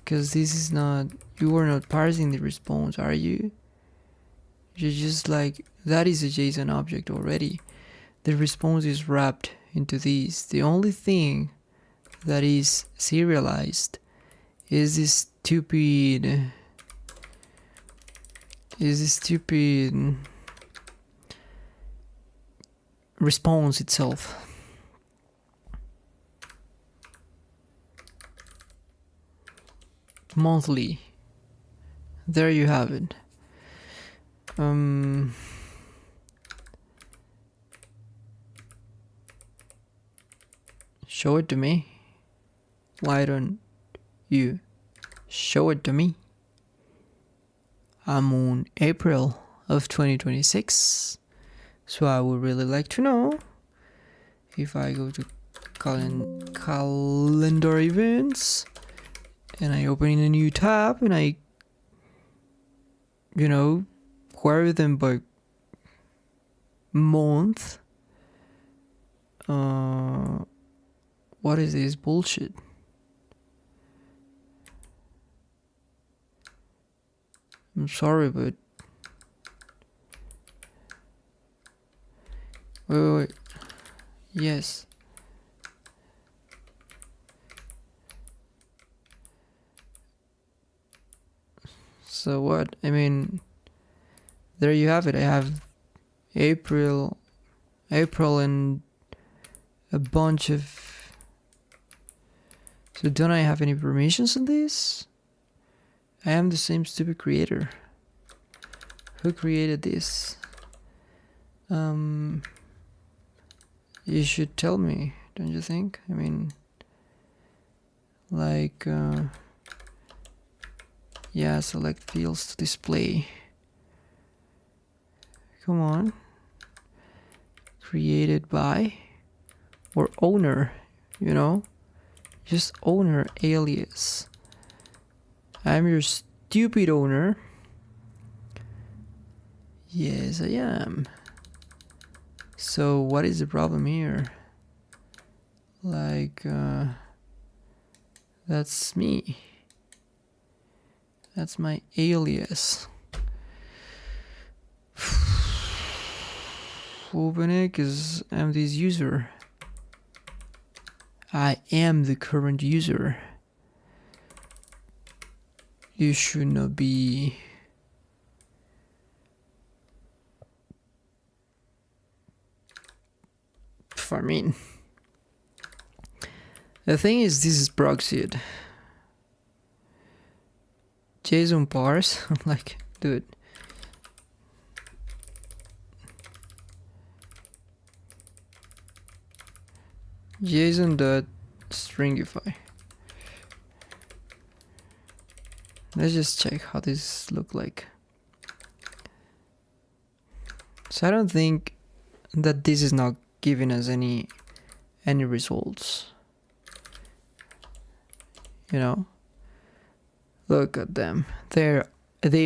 Because this is not... You are not parsing the response, are you? You're just like... That is a JSON object already. The response is wrapped into these. The only thing that is serialized is this stupid... response itself. Monthly. There you have it. Show it to me. Why don't you show it to me? I'm on April of 2026, so I would really like to know. If I go to calendar events and I open in a new tab and I, query them by month, what is this bullshit? I'm sorry, but wait. Yes. So what? I mean, there you have it. I have April and a bunch of... So don't I have any permissions on this? I am the same stupid creator. Who created this? You should tell me, don't you think? I mean, like, yeah, select fields to display. Come on. Created by, or owner, just owner alias. I'm your stupid owner. Yes, I am. So what is the problem here? Like, that's me. That's my alias. Opening is I'm this user. I am the current user. You should not be. I mean, the thing is, this is proxied. JSON parse, like, dude. JSON.stringify. Let's just check how this look like. So I don't think that this is not giving us any results. You know, look at them. They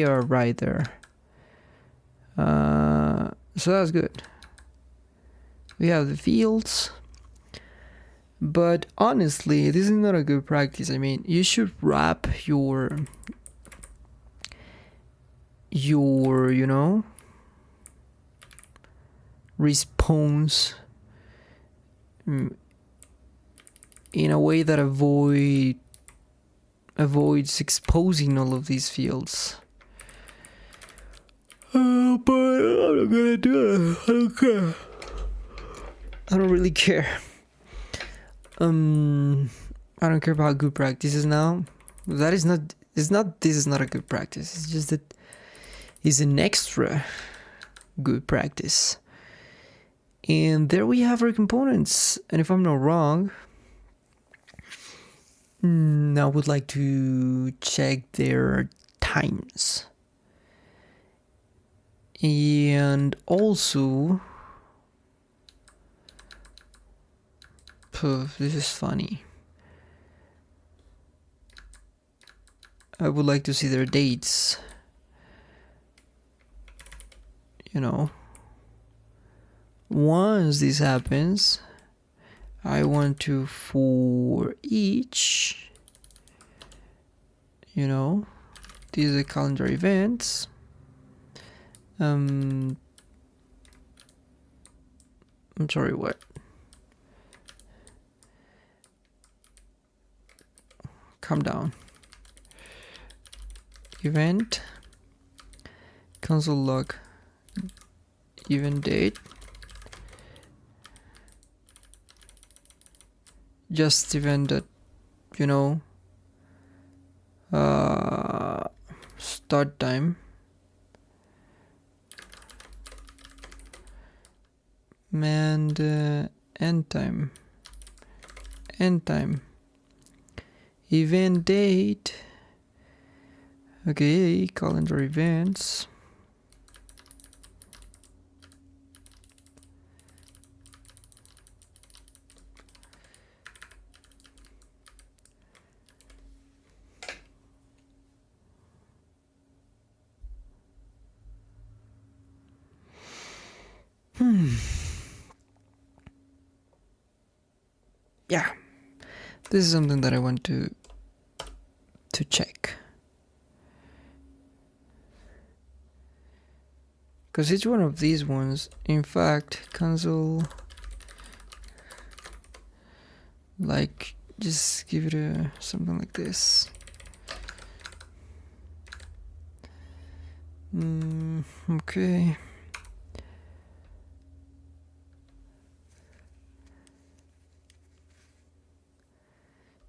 are right there. So that's good. We have the fields, but honestly, this is not a good practice. I mean, you should wrap your you know, response in a way that avoids exposing all of these fields. But I'm not gonna do it. I don't care. I don't really care. I don't care about good practices now. That is not. It's not. This is not a good practice. It's just that it's an extra good practice. And there we have our components. And if I'm not wrong, I would like to check their times. And also, this is funny. I would like to see their dates. You know, once this happens, I want to, for each, you know, these are calendar events. I'm sorry, what? Calm down. Event, console log, event date, just event that, you know, start time, and end time, event date. Okay, calendar events. Yeah, this is something that I want to check. Because each one of these ones, in fact, console, like, just give it something like this. Okay.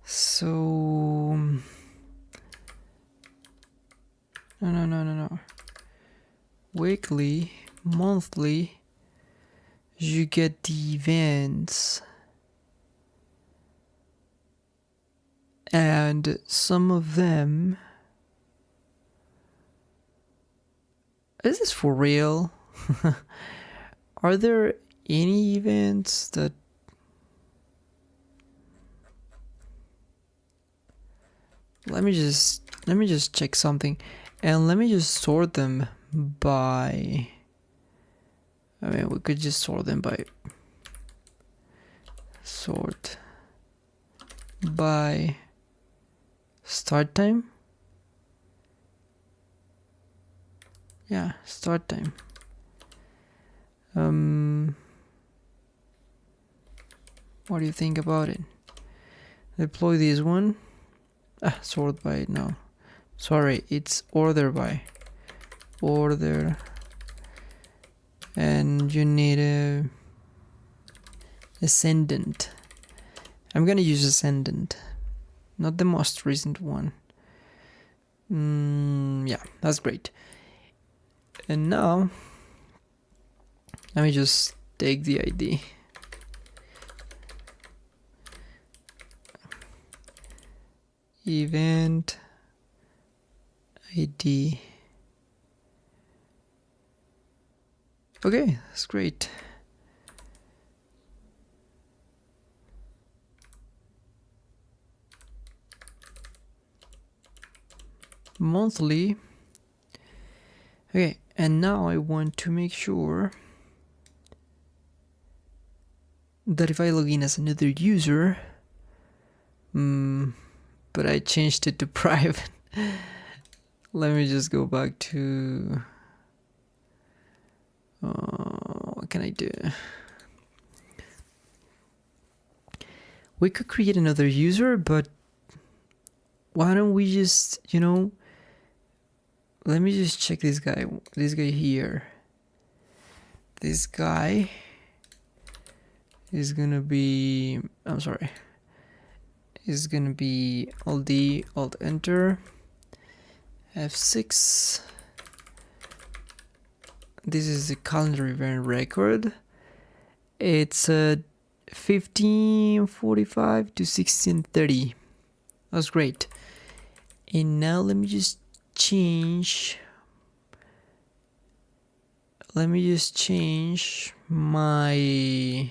So, no. Weekly, monthly, you get the events. And some of them... Is this for real? Are there any events that... Let me just check something, and let me just sort them by... I mean, we could just sort them by... Sort by start time. Yeah, start time. What do you think about it? Deploy this one. Sort by no. Sorry, it's order by. Order. And you need a ascendant. I'm gonna use ascendant, not the most recent one. Yeah, that's great. And now let me just take the ID. Event ID. Okay, that's great. Monthly. Okay, and now I want to make sure that if I log in as another user, but I changed it to private. Let me just go back to what can I do? We could create another user, but why don't we just, let me just check this guy here. This guy is gonna be, I'm sorry, is gonna be Alt D, Alt Enter, F6. This is the calendar event record. It's 15:45 to 16:30. That's great. And now let me just change. Let me just change my,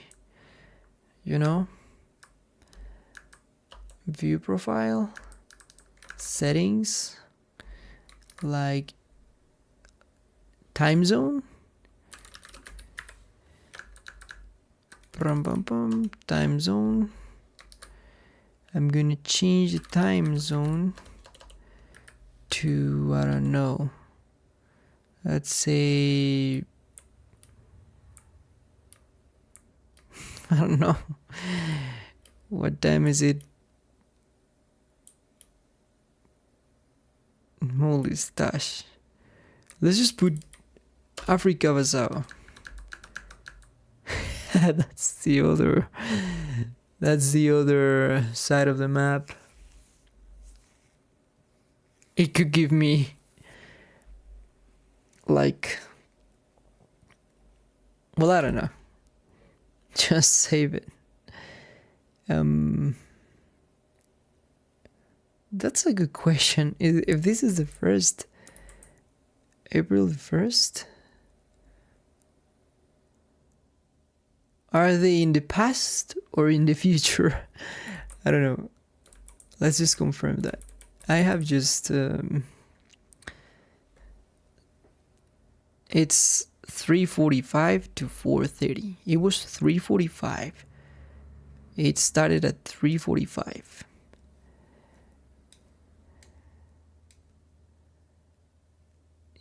view profile settings, like time zone. Time zone. I'm gonna change the time zone to, I don't know, let's say, I don't know, what time is it? Holy stash. Let's just put Africa Basao. That's the other side of the map. It could give me like, well, I don't know. Just save it. That's a good question. If this is the first, April 1st, are they in the past or in the future? I don't know. Let's just confirm that. I have just it's 3:45 to 4:30. It was 3:45. It started at 3:45.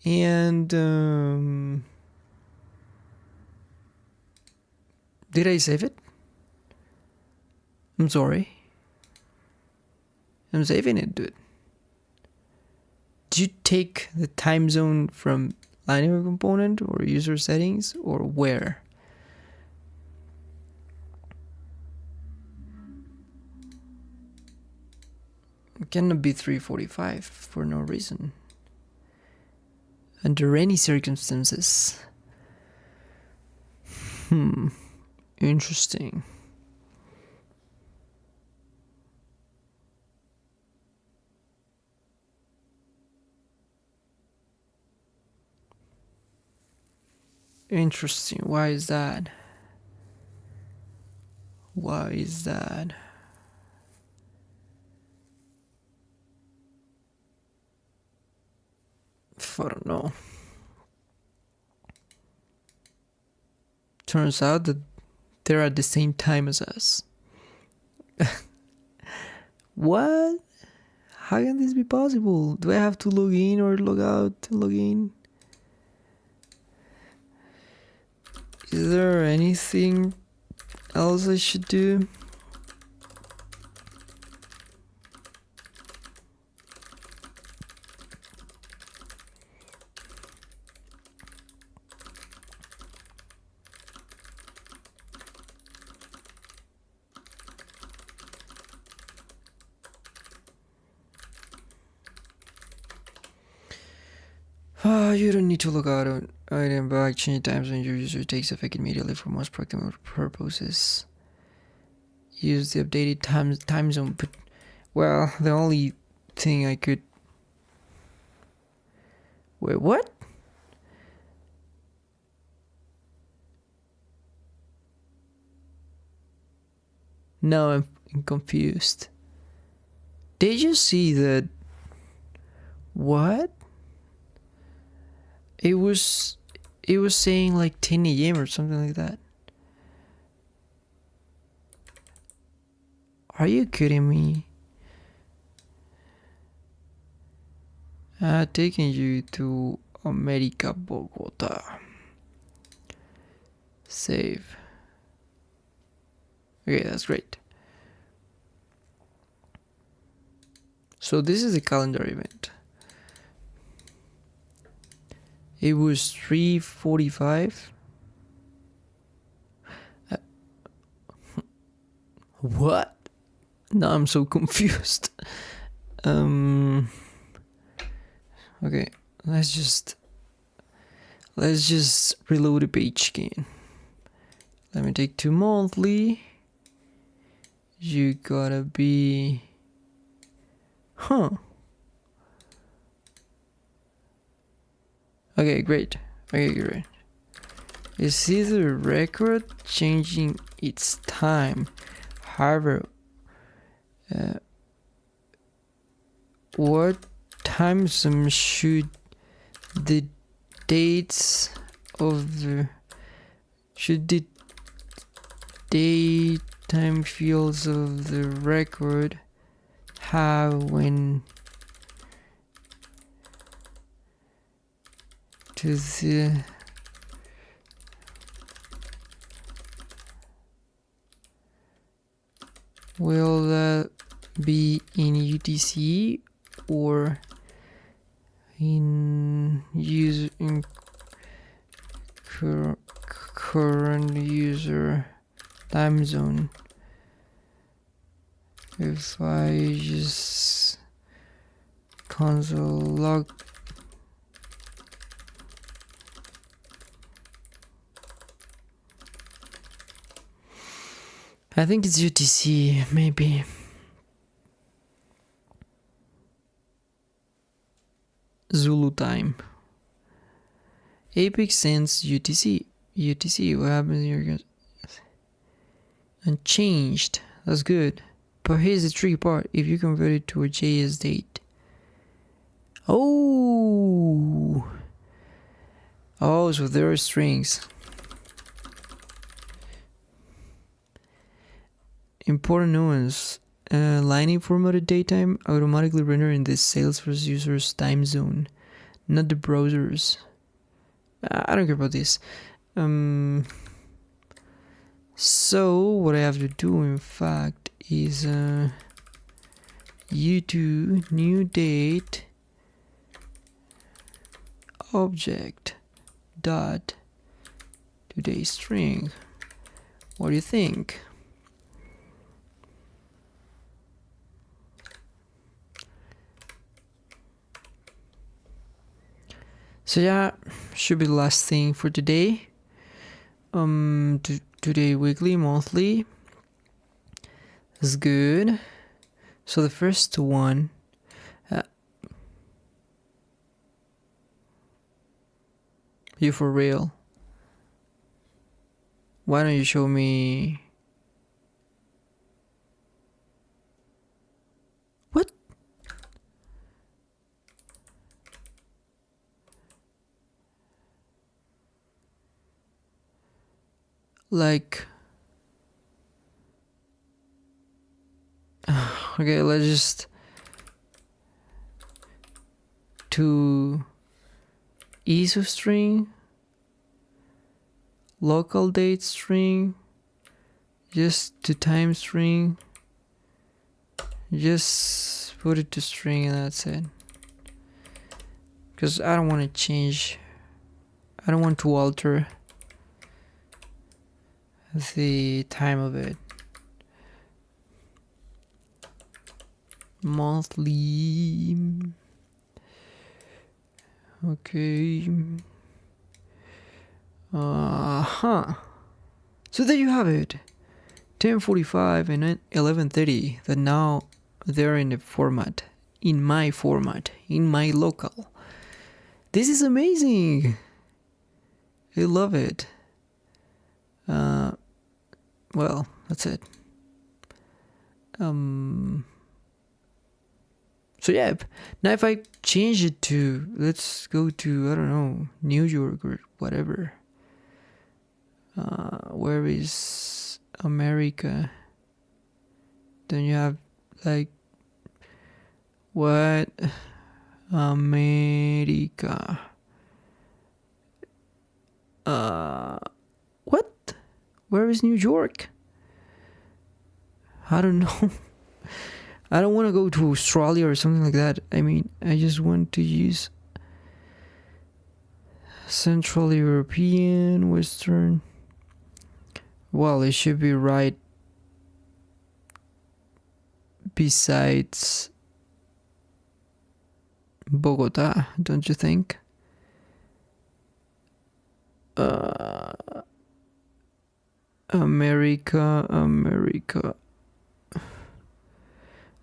And did I save it? I'm sorry. I'm saving it, dude. Did you take the time zone from Linear component or user settings, or where? It cannot be 3:45 for no reason. Under any circumstances. Interesting. Interesting. Why is that? Why is that? I don't know. Turns out that they're at the same time as us. What? How can this be possible? Do I have to log in or log out to log in? Is there anything else I should do? You don't need to log out on item back, change times when your user takes effect immediately for most practical purposes. Use the updated time zone, but well, the only thing I could... Wait, what? No, I'm confused. Did you see that? What? It was saying like 10 a.m. or something like that. Are you kidding me? Taking you to America, Bogota. Save. Okay, that's great. So this is a calendar event. It was 3:45. What? Now I'm so confused. Okay, let's just reload the page again. Let me take to monthly. You gotta be... Huh. Okay, great. Okay, great. You see the record changing its time. However, what time zone should the dates of the... Should the daytime fields of the record have when to the... Will that be in UTC or in current user time zone? If I just console log I think it's UTC, maybe. Zulu time. Apex sends UTC. UTC, what happens here? Unchanged. That's good. But here's the tricky part. If you convert it to a JS date. Oh, so there are strings. Important nuance. Line formatted datetime automatically render in the Salesforce user's time zone, not the browser's. I don't care about this. So what I have to do, in fact, is u2 new date object dot today's string. What do you think? So yeah, should be the last thing for today. Today weekly, monthly is good. So the first one, you for real? Why don't you show me? What? Like, okay, let's just to ISO string local date string, just to time string, just put it to string and that's it. Because I don't want to change, I don't want to alter the time of it. Monthly. Okay. So there you have it. 10:45 and 11:30. That now they're in the format, in my format, in my local. This is amazing. I love it. Well, that's it. So yeah, now if I change it to, let's go to, I don't know, New York or whatever. Where is America? Then you have like, what? America. What? Where is New York? I don't know. I don't want to go to Australia or something like that. I mean, I just want to use Central European, Western. Well, it should be right besides Bogota, don't you think? America.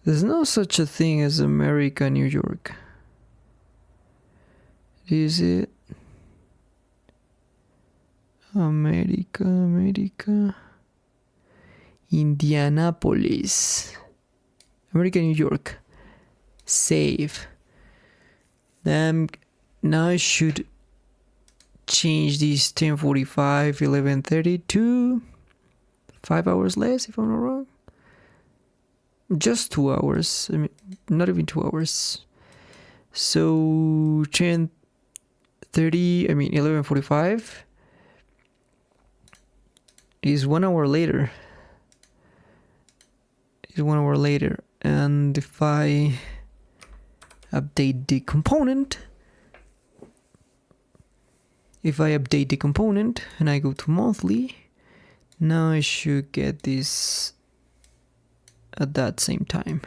There's no such a thing as America, New York. Is it? America. Indianapolis. America, New York. Save. Then now I should change these 10:45, 11:30 to 5 hours less, if I'm not wrong. Just 2 hours. I mean, not even 2 hours. So 10:30. I mean 11:45 is 1 hour later. And if I update the component, and I go to monthly, now I should get this at that same time.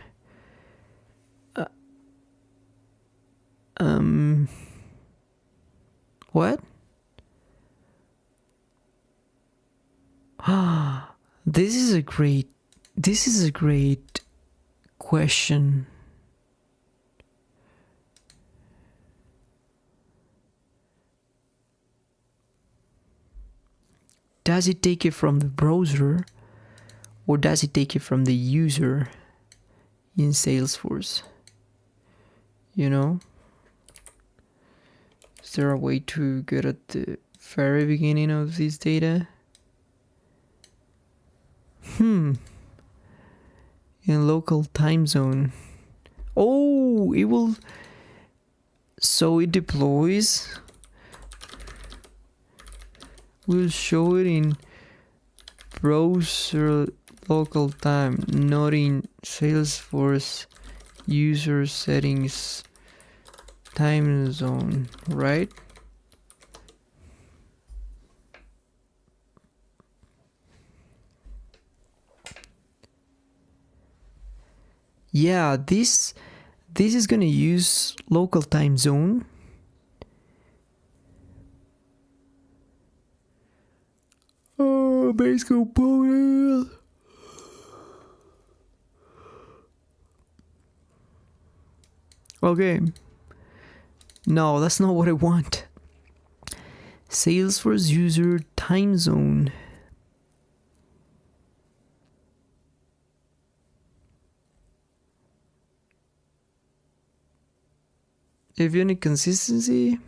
What? This is a great question. Does it take it from the browser or does it take it from the user in Salesforce? You know? Is there a way to get at the very beginning of this data? In local time zone. Oh, it will. So it deploys. We'll show it in browser local time, not in Salesforce user settings time zone, right? Yeah, this is gonna use local time zone. Oh, base component. Okay. No, that's not what I want. Salesforce user time zone. If you need consistency,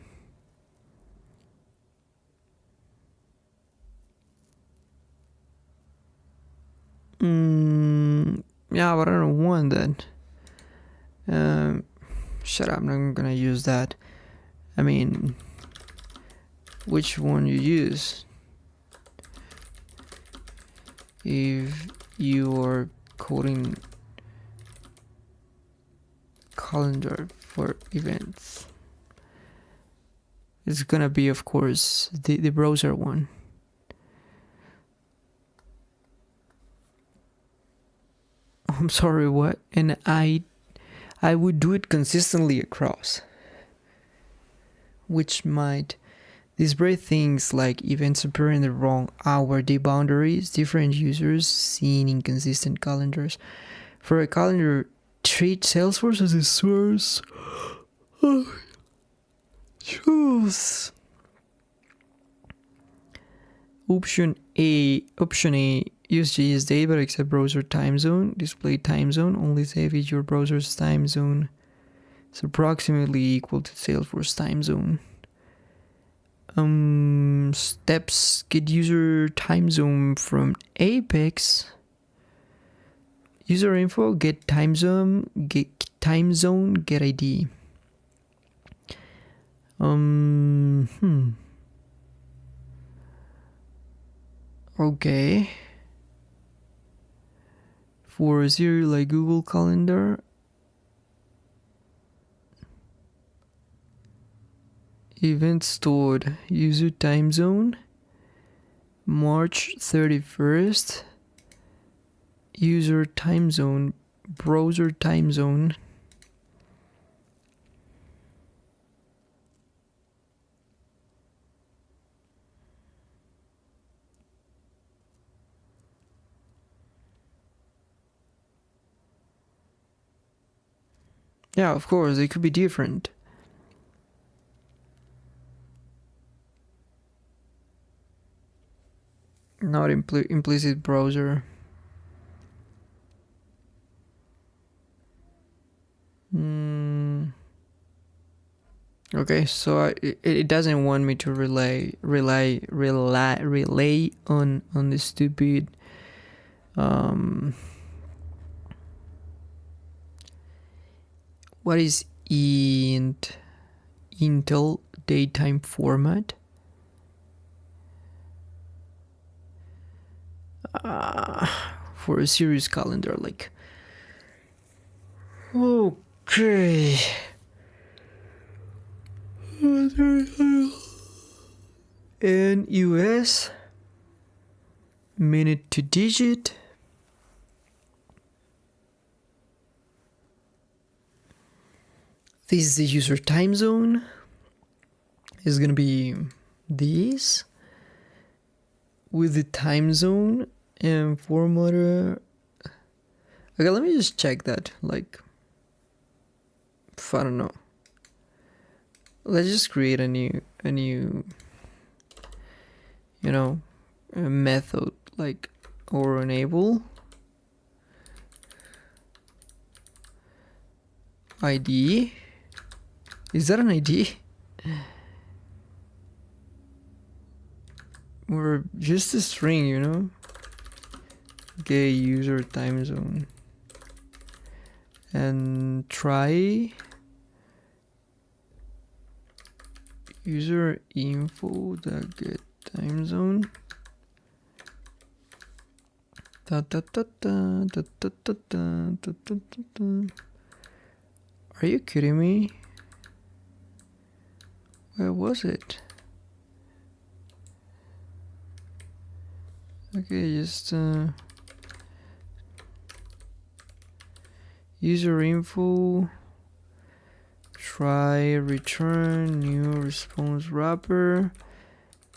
yeah, but I don't want that. Shut up, I'm not gonna use that. I mean, which one you use? if you are coding calendar for events. It's gonna be, of course, the browser one. I'm sorry, what? And I would do it consistently across, which might display things like events appear in the wrong hour, day boundaries, different users, seeing inconsistent calendars. For a calendar, treat Salesforce as a source of truth. Option A, use JS date but accept browser time zone. Display time zone, only save if your browser's time zone is approximately equal to Salesforce time zone. Steps, get user time zone from Apex. User info, get time zone, get ID. Okay. For a Siri like Google Calendar, event stored, user time zone, March 31st, user time zone, browser time zone. Yeah, of course, they could be different. Not implicit browser. Okay, so it doesn't want me to rely on the stupid what is Intel daytime format? For a series calendar, like. Okay. And US minute to digit. This is the user time zone. It's gonna be this with the time zone and formatter. Okay, let me just check that. Like, I don't know. Let's just create a new, a method, like, or enable ID. Is that an ID? Or just a string, Get user time zone. And try user info that get time zone. Are you kidding me? Where was it? Okay, just user info, try return new response wrapper.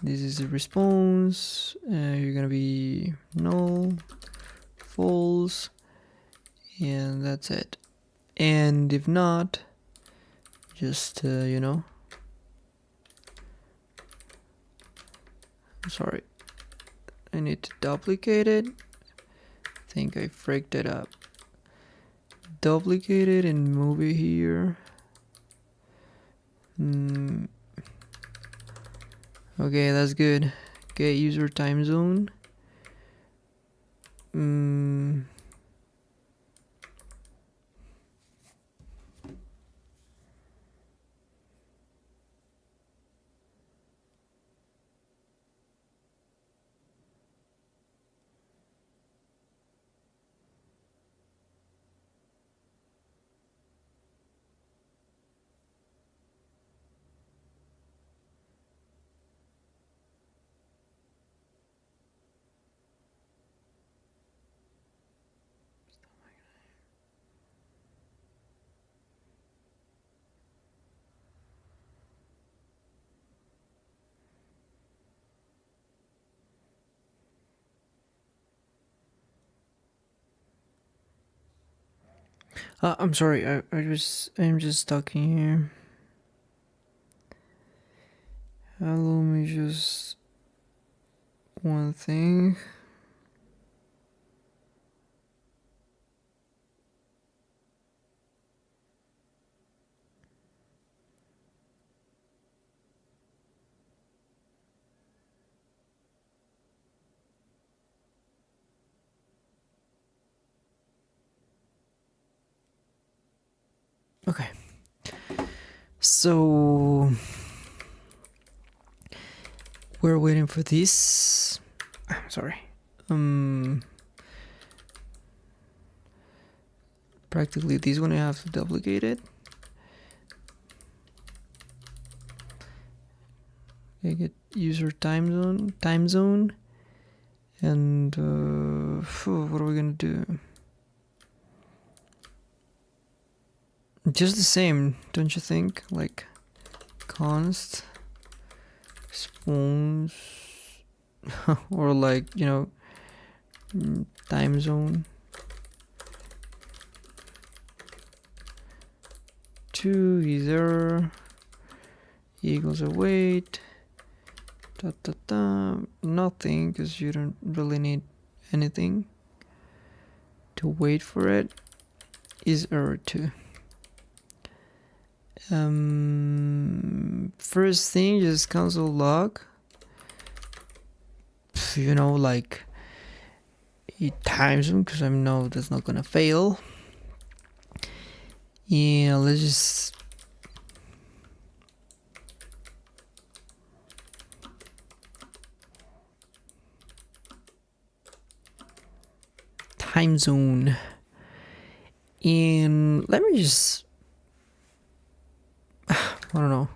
This is the response. You're gonna be null, false, and that's it. And if not, just I'm sorry, I need to duplicate it. I think I freaked it up. Duplicate it and move it here. Okay, that's good. Get user time zone. I'm sorry. I'm just talking here. Allow me just one thing. Okay. So we're waiting for this. I'm sorry. Practically this one I have to duplicate it. I get user time zone, and what are we gonna do? Just the same, don't you think? Like const response or like, you know, time zone to either equals await nothing, because you don't really need anything to wait for it, is error2. First thing, just console log, you know, like time zone, because I know that's not gonna fail. Yeah, let's just time zone, and let me just I don't know,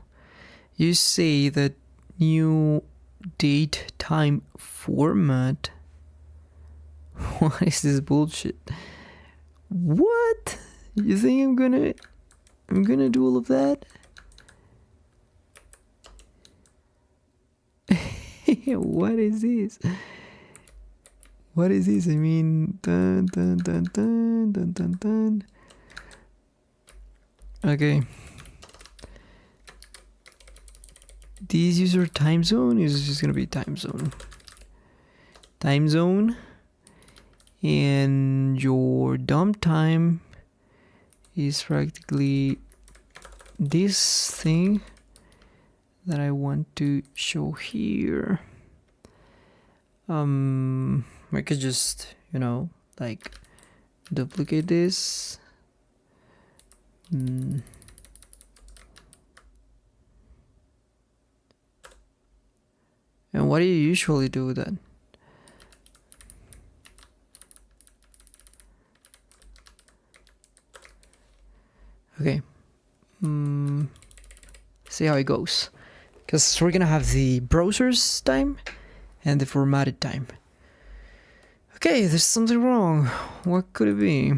you say that new date time format. What is this bullshit? What? You think I'm gonna do all of that? What is this? What is this? I mean, dun dun dun dun dun dun dun. Okay. This user time zone is just gonna be time zone. Time zone. And your dump time is practically this thing that I want to show here. I could just, you know, like duplicate this. And what do you usually do with that? Okay. See how it goes. Because we're gonna have the browser's time and the formatted time. Okay, there's something wrong. What could it be?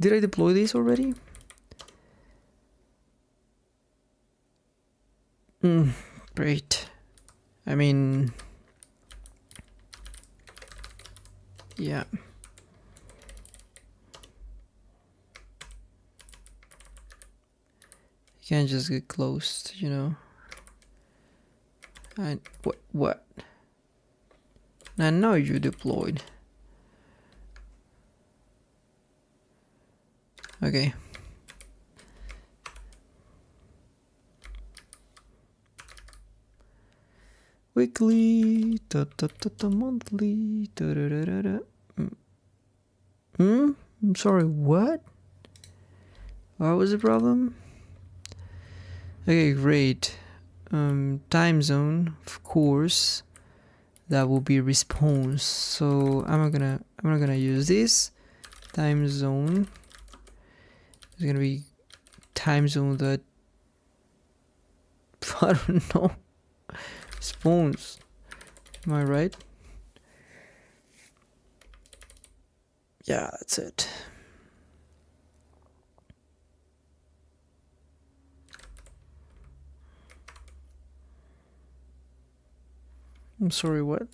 Did I deploy this already? Great. I mean, yeah. You can't just get closed, you know. And what? I know you deployed. Okay. Weekly, monthly, I'm sorry, what? What was the problem? Okay, great. Time zone, of course. That will be response. So I'm not gonna use this. Time zone. It's gonna be time zone that I don't know. Response. Am I right? Yeah, that's it. I'm sorry, what?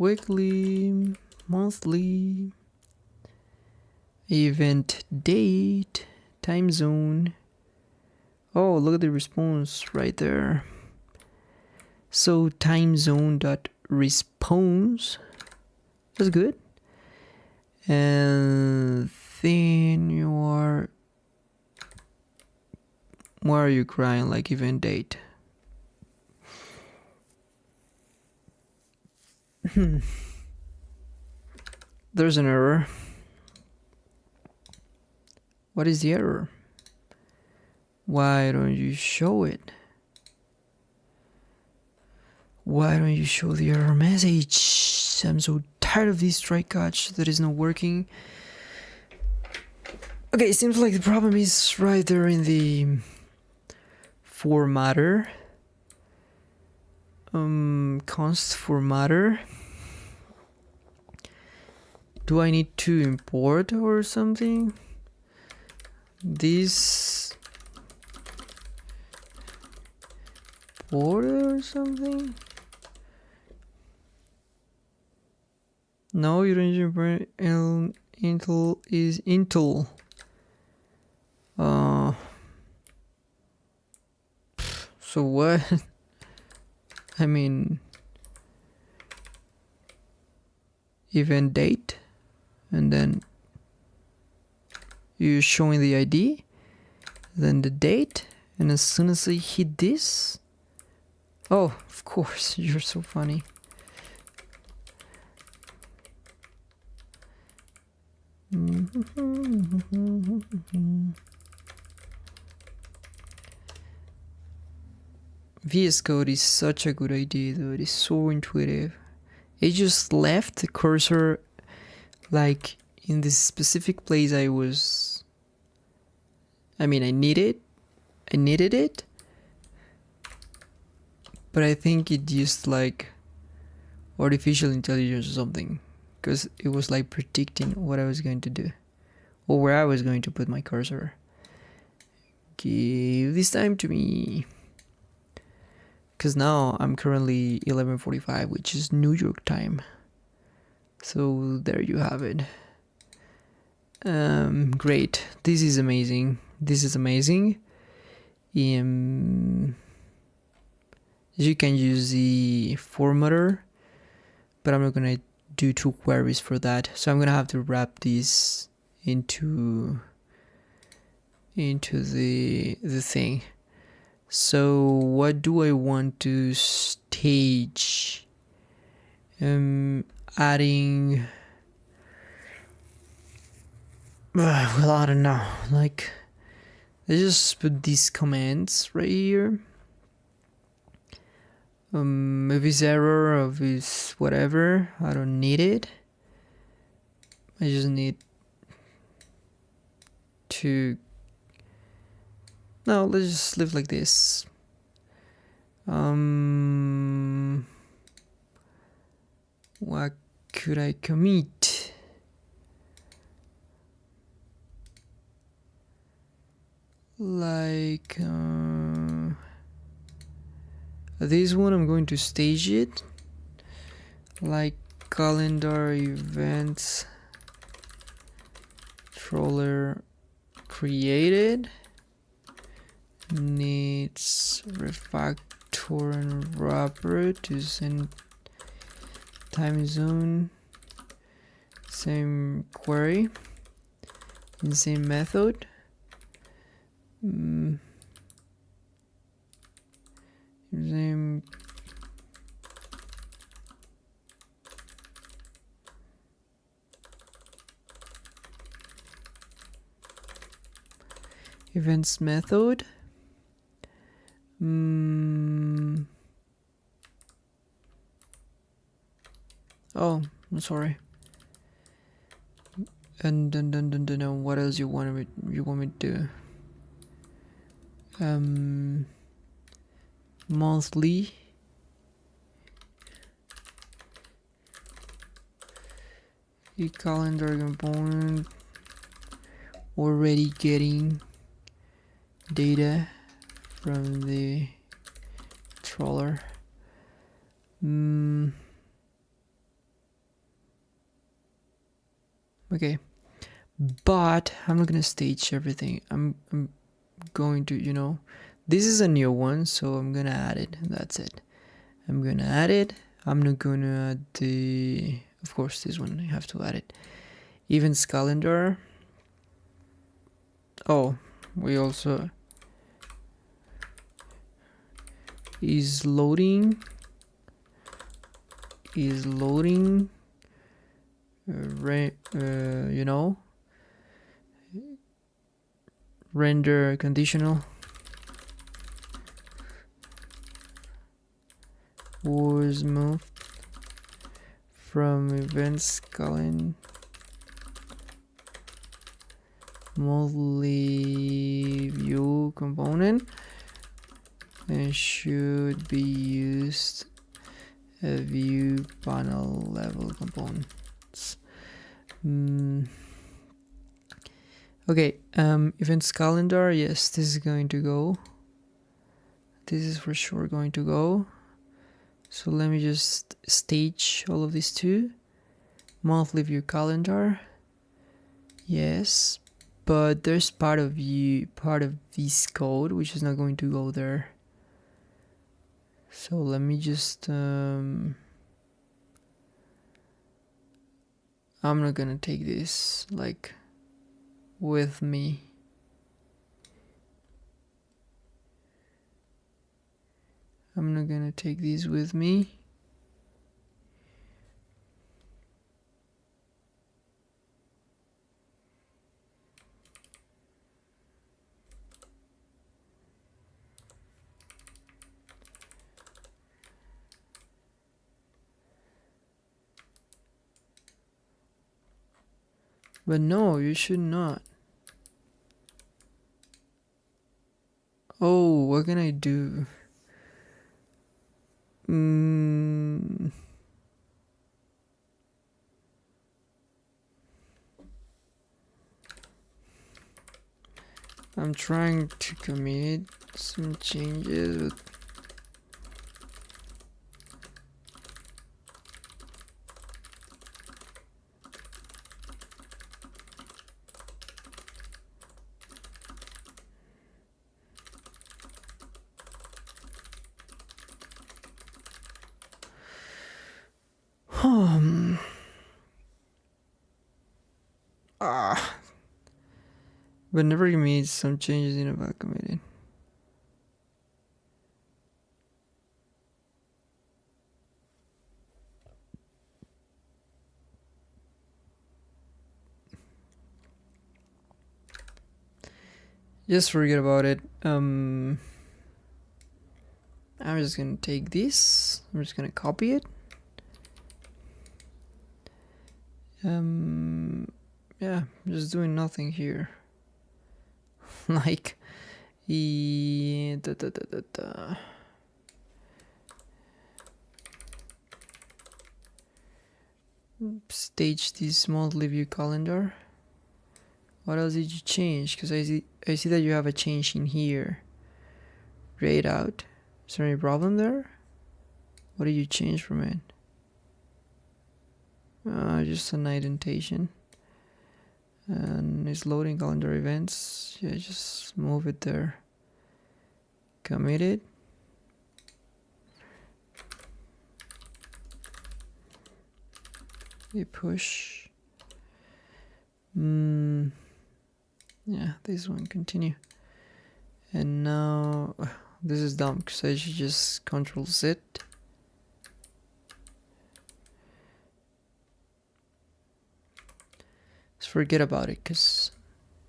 weekly, monthly, event date, time zone. Oh, look at the response right there. So time zone dot response. That's good. And then why are you crying? Like event date. There's an error. What is the error? Why don't you show it? Why don't you show the error message? I'm so tired of this try catch that is not working. Okay, it seems like the problem is right there in the formatter. Const formatter. Do I need to import or something? This border or something? No, you don't need to import. Intel is Intel. So what? I mean, event date, and then you're showing the ID, then the date, and as soon as I hit this, oh, of course, you're so funny. VS Code is such a good idea, though. It is so intuitive. It just left the cursor like in this specific place I needed it, but I think it used like artificial intelligence or something, because it was like predicting what I was going to do or where I was going to put my cursor. Give this time to me. Because now I'm currently 11:45, which is New York time. So there you have it. Great. This is amazing. You can use the formatter, but I'm not gonna do 2 queries for that. So I'm gonna have to wrap this into the thing. So what do I want to stage? Adding, well, I don't know, like, let's just put these commands right here. If it's error, if it's whatever, I don't need it. I just need to, no, let's just live like this. What could I commit? Like this one, I'm going to stage it like calendar events controller created needs refactor and wrapper to send time zone, same query in same method. Same events method. Oh, I'm sorry. And then what else you want me to do? Monthly. The calendar component already getting data from the controller. Okay, but I'm not gonna stage everything. I'm going to, this is a new one, so I'm gonna add it, and that's it. I'm gonna add it. I'm not gonna add the, of course, this one, I have to add it. Events calendar. Oh, we also is loading render conditional was moved from events calendar monthly view component and should be used a view panel level components. Okay, events calendar, yes, this is going to go. This is for sure going to go. So let me just stage all of these two. Monthly view calendar, yes, but there's part of this code which is not going to go there. So let me just I'm not gonna take this like with me. I'm not gonna take these with me. But no, you should not. Oh, what can I do? I'm trying to commit some changes, but whenever you made some changes in about committed. Just forget about it. I'm just gonna take this. I'm just gonna copy it. Yeah, I'm just doing nothing here. Like, stage this monthly view calendar. What else did you change? Because I see that you have a change in here. Grayed out. Is there any problem there? What did you change from it? Just an indentation. And it's loading calendar events. Yeah, just move it there. Commit it. You push. Yeah, this one continue. And now this is dumb because I should just Control Z. Just forget about it because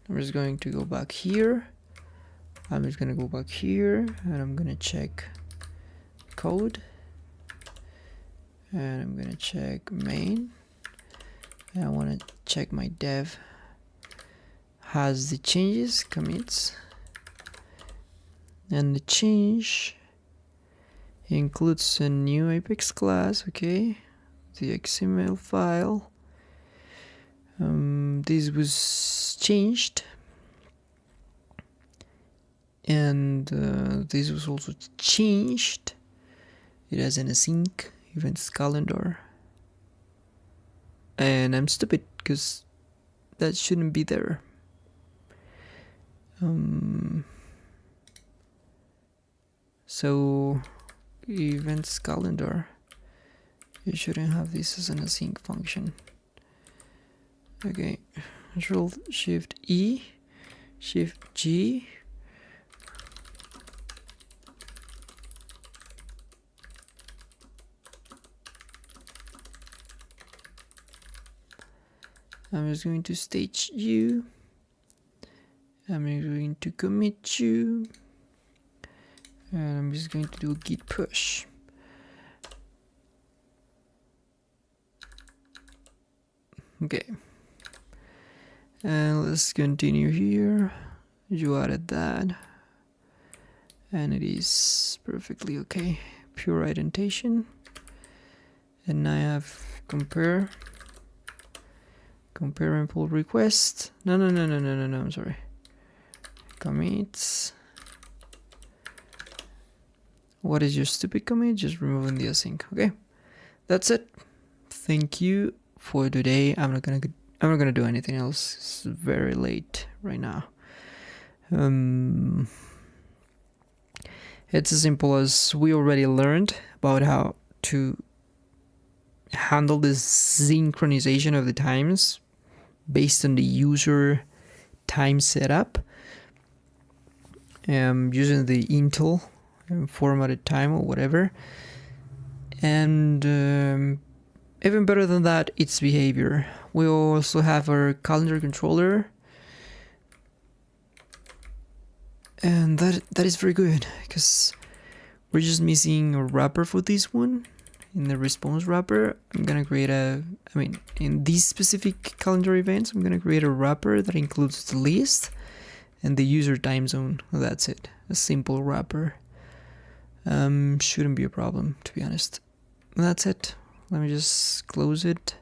I'm just going to go back here. I'm just gonna go back here and I'm gonna check code. And I'm gonna check main. And I wanna check my dev has the changes, commits. And the change includes a new Apex class, okay? The XML file. This was changed. And this was also changed. It has an async events calendar. And I'm stupid because that shouldn't be there. So events calendar, you shouldn't have this as an async function. Okay, Control Shift E, Shift G. I'm just going to stage you. I'm going to commit you. And I'm just going to do a git push. Okay. And let's continue here. You added that. And it is perfectly okay. Pure indentation. And now I have compare and pull request. No, I'm sorry. Commits. What is your stupid commit? Just removing the async. Okay, that's it. Thank you for today. I'm not gonna do anything else. It's very late right now. It's as simple as we already learned about how to handle this synchronization of the times based on the user time setup, using the Intel formatted time or whatever. And even better than that, it's behavior. We also have our calendar controller, and that is very good because we're just missing a wrapper for this one. In the response wrapper, I'm gonna create in these specific calendar events, I'm gonna create a wrapper that includes the list and the user time zone. That's it. A simple wrapper. Shouldn't be a problem, to be honest. That's it. Let me just close it.